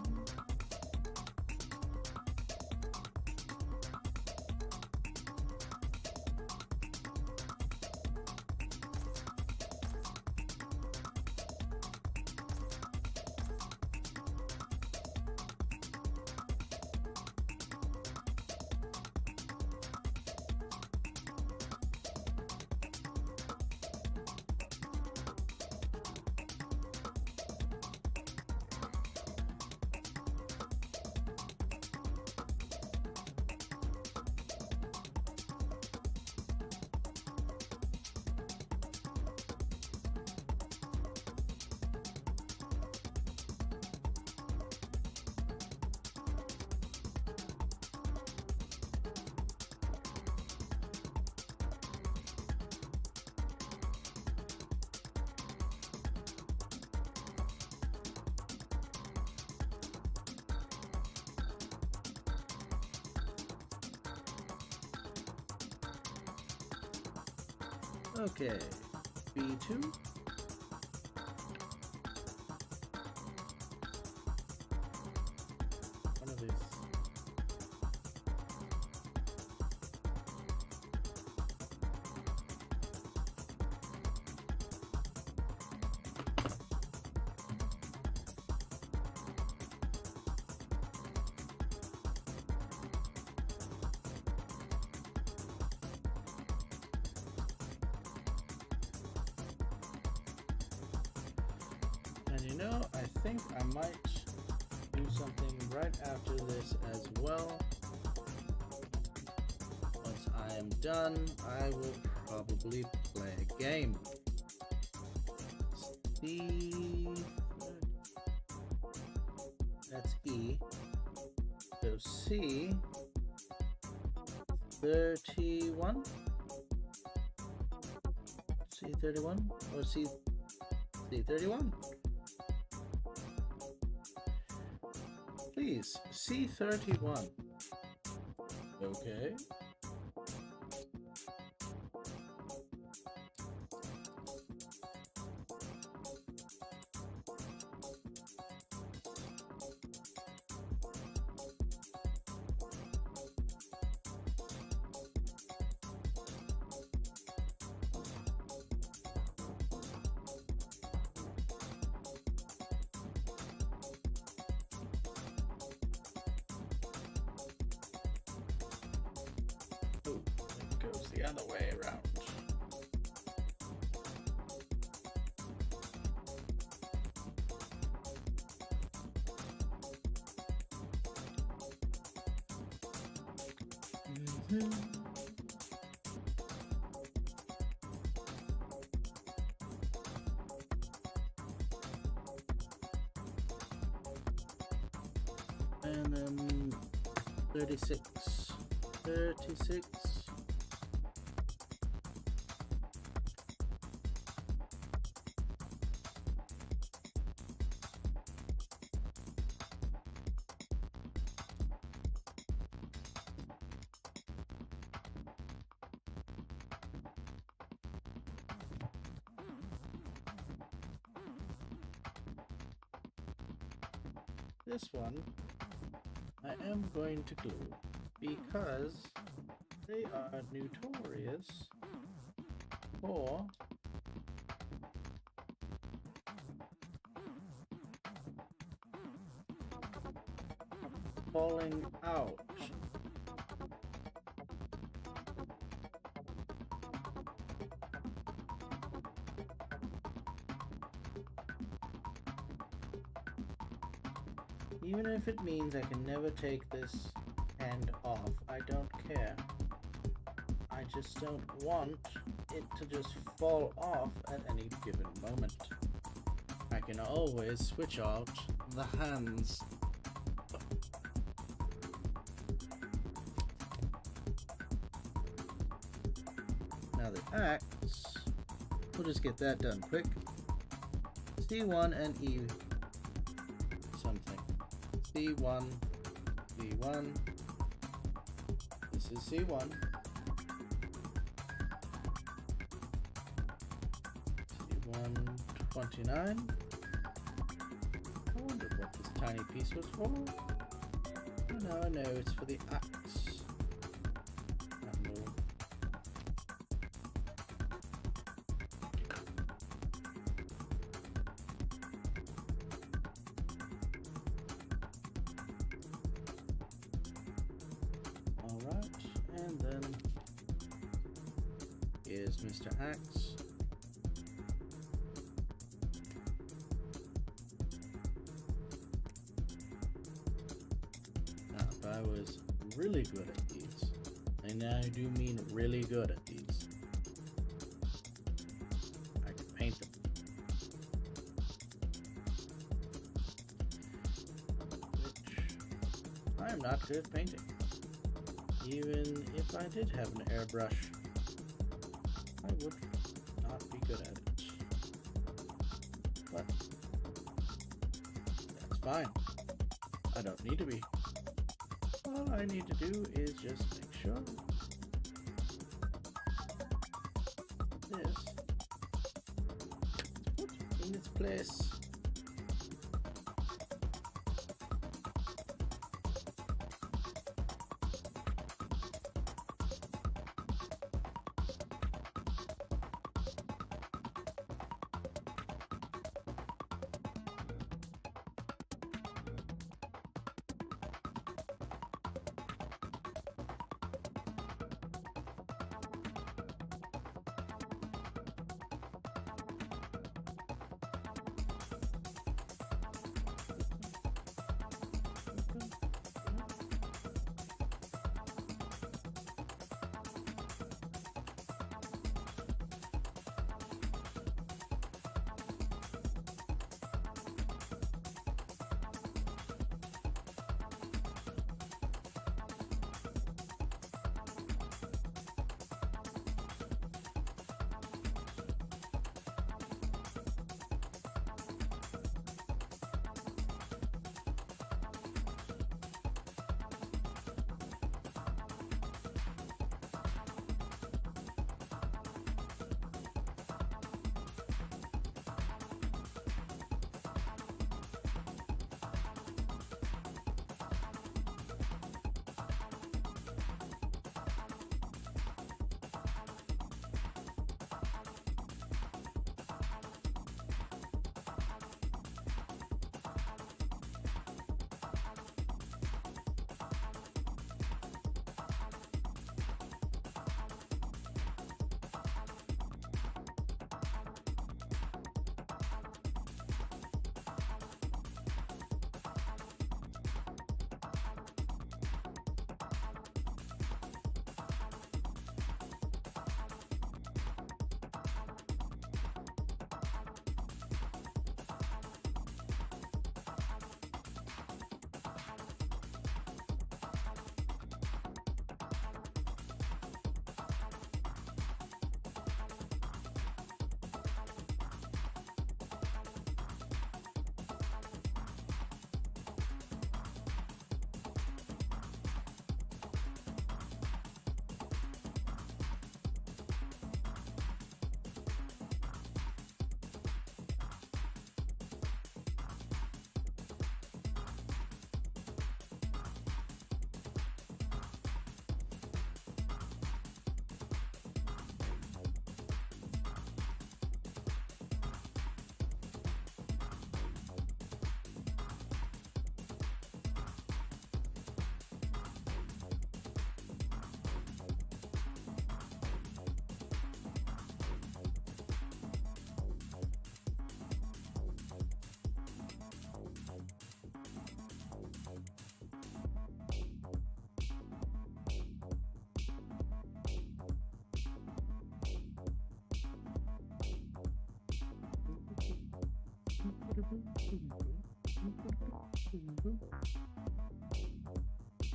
Okay, B2. One of these. And you know, I think I might do something right after this as well. Once I am done, I will probably play a game. C. That's E. So C. 31. C31 or C31. Please, C31. Okay. The other way around. And then 36. This one I am going to glue because they are notorious for falling out. Even if it means I can never take this hand off, I don't care. I just don't want it to just fall off at any given moment. I can always switch out the hands. Now the axe, we'll just get that done quick. C1 and E something. C1, C1. This is C1. C1 29. I wondered what this tiny piece was for. Oh, no, I know, it's for the axe. That move. Alright, and then here's Mr. Axe. Now, if I was really good at these, and I do mean really good at these, I could paint them. Which I am not good at painting. Even if I did have an airbrush, I would not be good at it. But that's fine. I don't need to be. All I need to do is just make sure this is put in its place.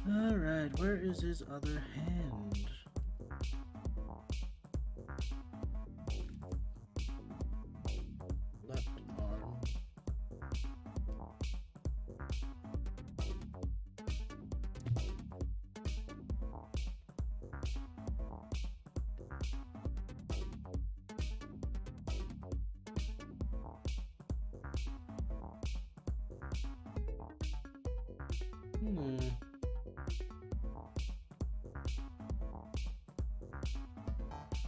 Alright, where is his other hand? Left arm.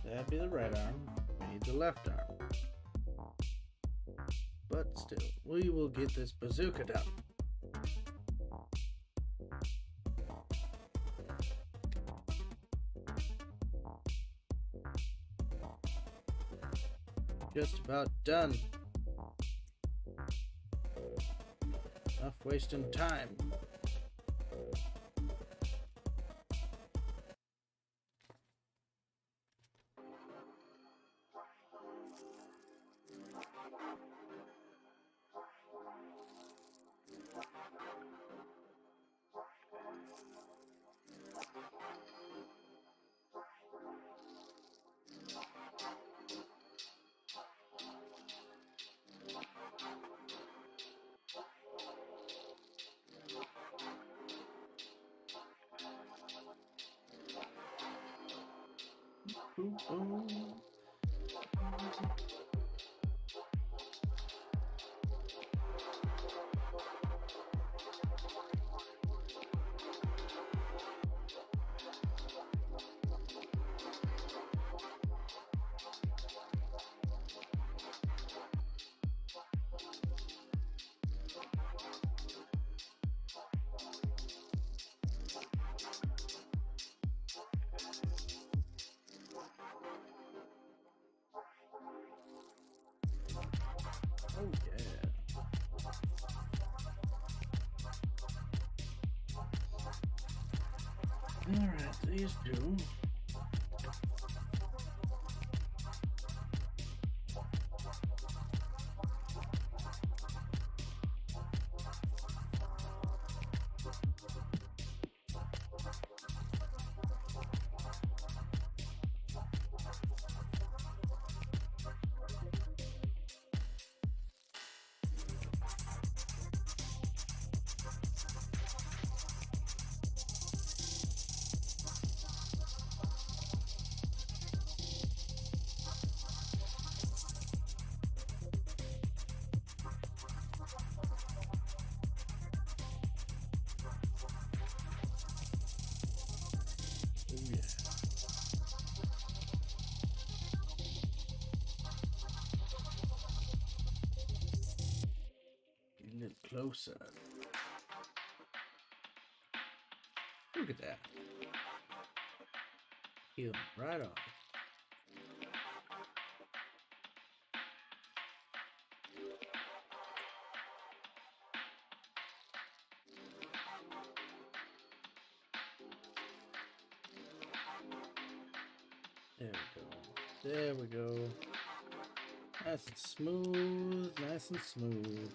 That'd be the right arm. We need the left arm. But still, we will get this bazooka done. Just about done. Enough wasting time. Oh yeah. Alright, these two. A little closer. Look at that. Peel right off. There we go. There we go. Nice and smooth, nice and smooth.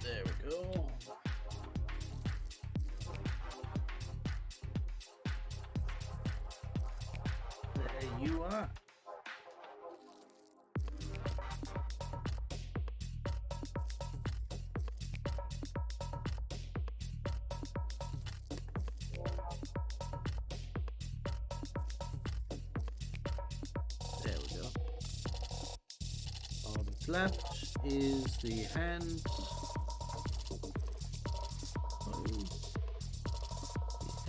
There we go. There you are. There we go. All that's left is the hand.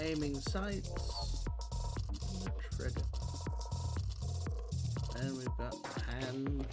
Aiming sights, and the trigger. And we've got the hand.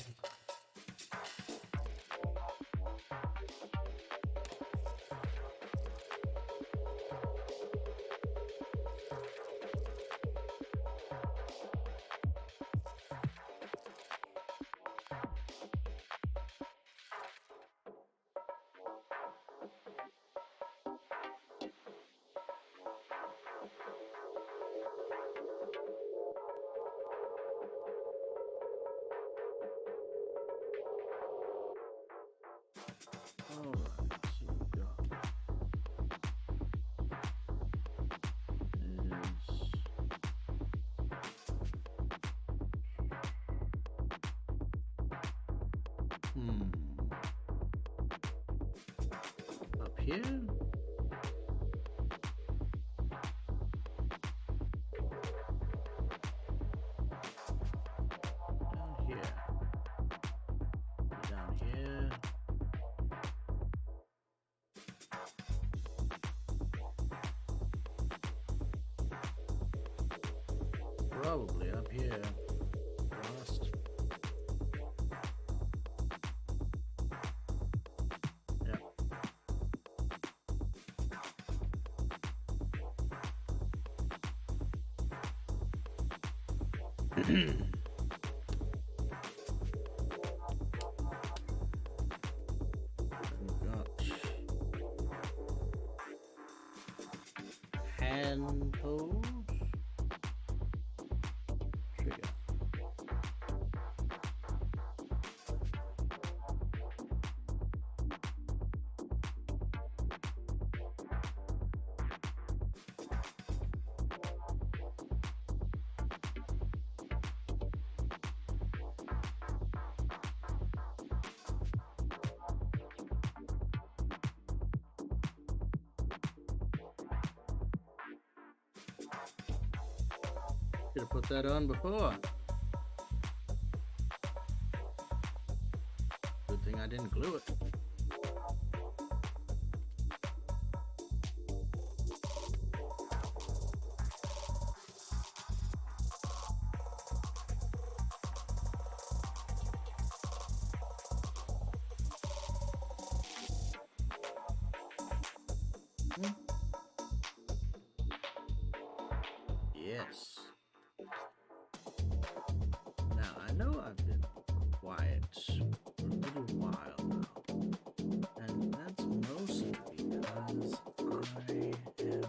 here. Down here. Probably up here. Lost. Yep. Hand pose. Trigger. Should have put that on before. Good thing I didn't glue it. Yes. Now, I know I've been quiet for a little while now, and that's mostly because I am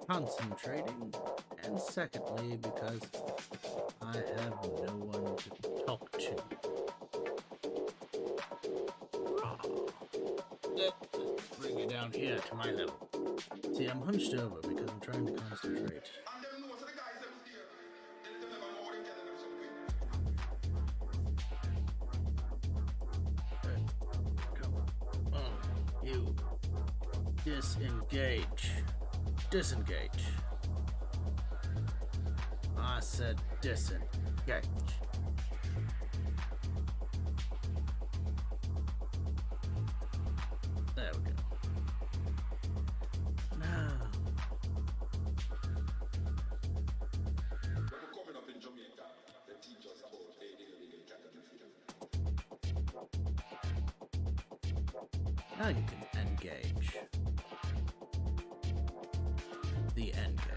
concentrating, and secondly, because I have no one to talk to. Let's bring you down here to my level. See, I'm hunched over because I'm trying to concentrate. Come on, you. Disengage. Disengage. I said disengage. There we go. Now. Now you can engage. The engage.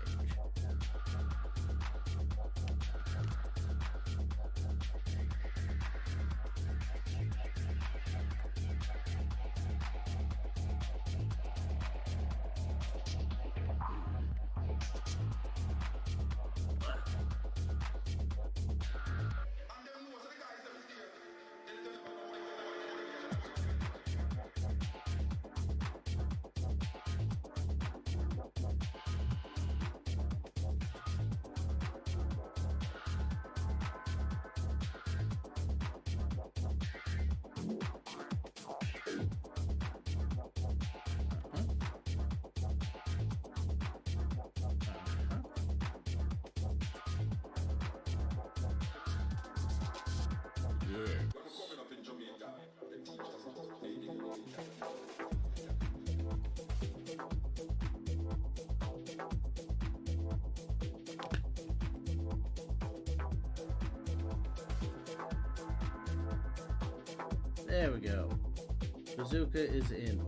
There we go. Bazooka is in.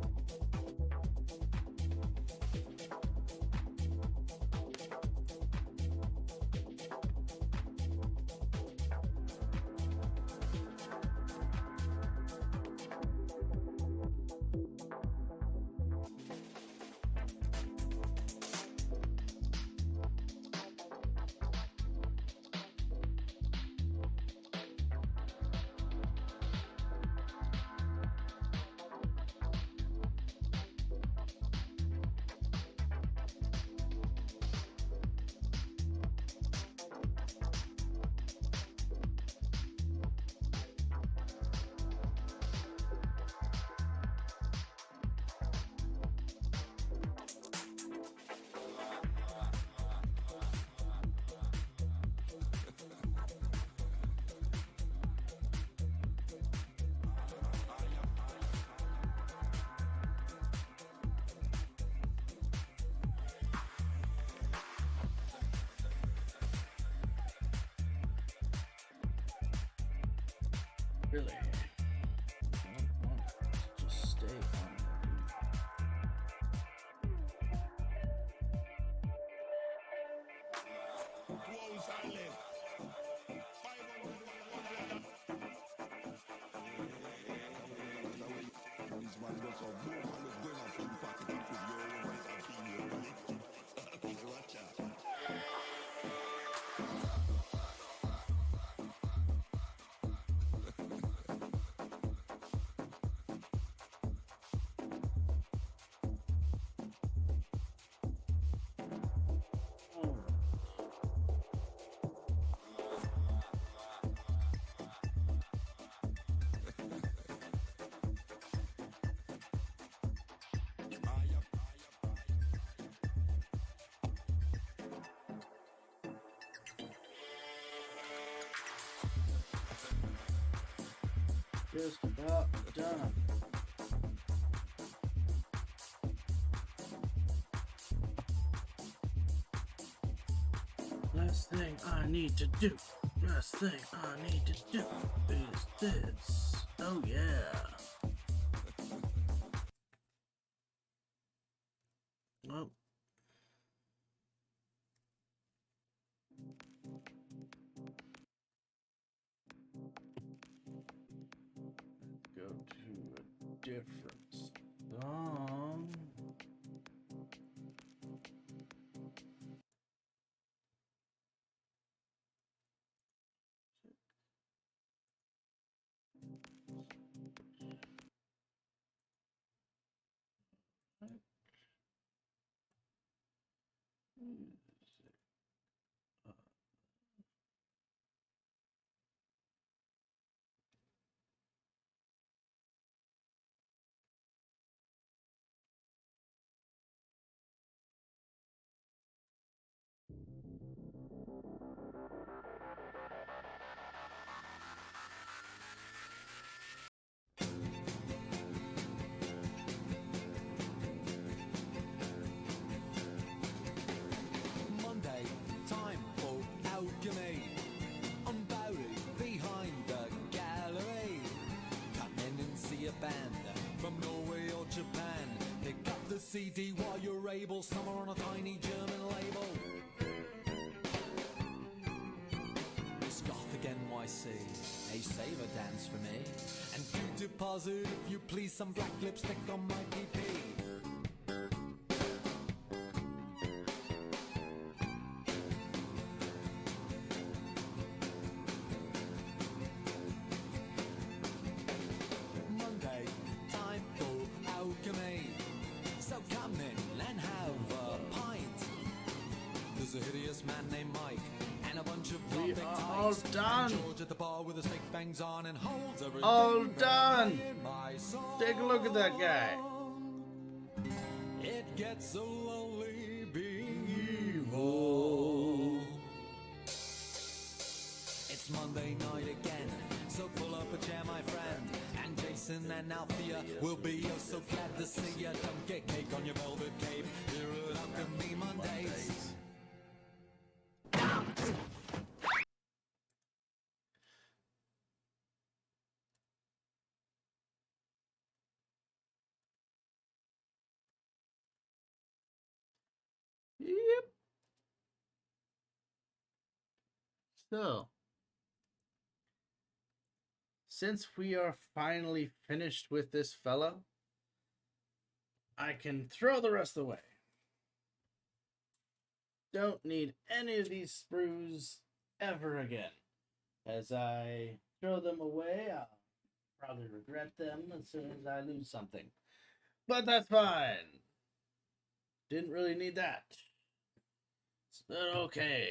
Really? I don't want to just stay on. Just about done. Last thing I need to do. Last thing I need to do is this. Oh yeah. Well. Go to a different song. Monday, time for alchemy. I'm buried behind the gallery. Come in and see a band from Norway or Japan. Pick up the CD while you're able, somewhere on a tiny German label. It's Gothic NYC, a saver dance for me. And you deposit, if you please, some black lipstick on my PP. Monday, time for alchemy. So come in and have a pint. There's a hideous man named Mike and a bunch of We big are all tykes. done. And George at the bar with his fake bangs on and holds everything. All done. in my soul. Take a look at that guy. It gets so lonely being evil. It's Monday night again, so pull up a chair, my friend. And Jason and Althea will be oh so glad to see ya. Don't get cake on your velvet cape. Here at Alchemy Mondays. Yep. So, since we are finally finished with this fella, I can throw the rest away. Don't need any of these sprues ever again. As I throw them away, I'll probably regret them as soon as I lose something. But that's fine. Didn't really need that. It's okay.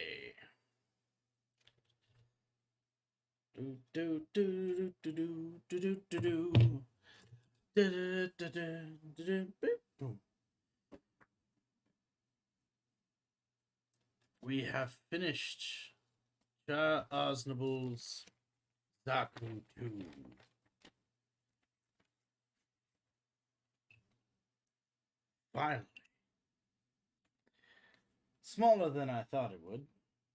Do do do do do do do do do do do do. We have finished Char Osnable's Zaku 2. Finally. Smaller than I thought it would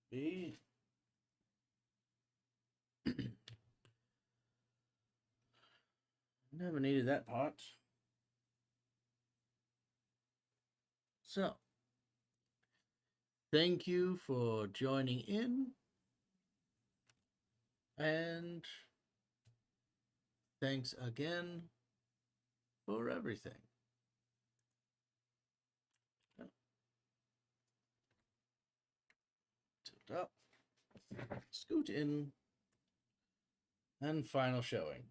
be. Never needed that part. So, thank you for joining in, and thanks again for everything. Tilt up, scoot in, and final showing.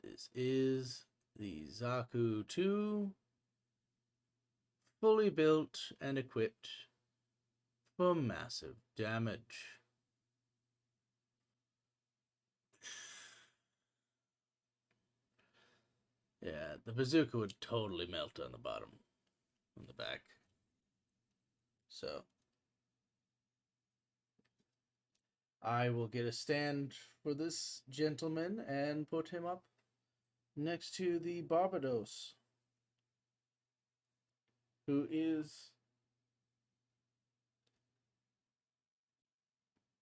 This is the Zaku 2, fully built and equipped for massive damage. Yeah, the bazooka would totally melt on the bottom, on the back. So, I will get a stand for this gentleman and put him up next to the Barbados, who is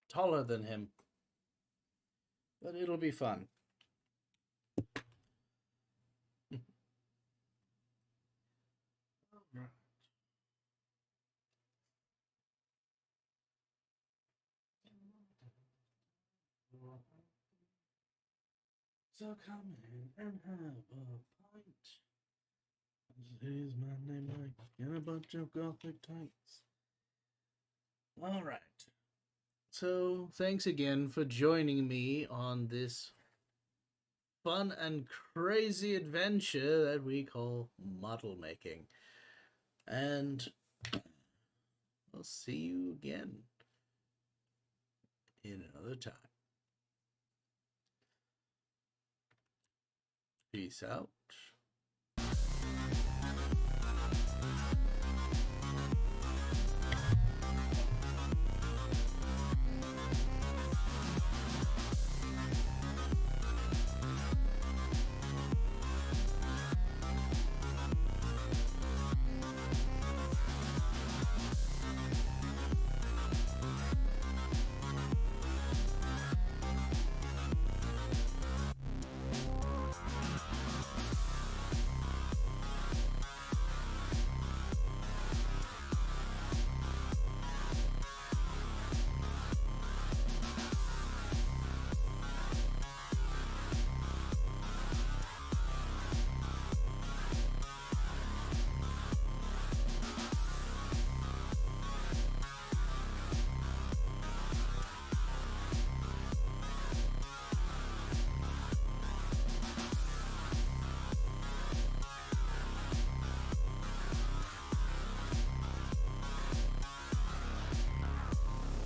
taller than him. But it'll be fun. Alright. So come in and have a pint. This is my name, Mike, and a bunch of gothic tights. Alright. So, thanks again for joining me on this fun and crazy adventure that we call model making. And I'll see you again in another time. Peace out.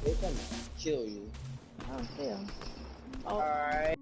They gonna kill you. Oh, hell. Alright.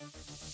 you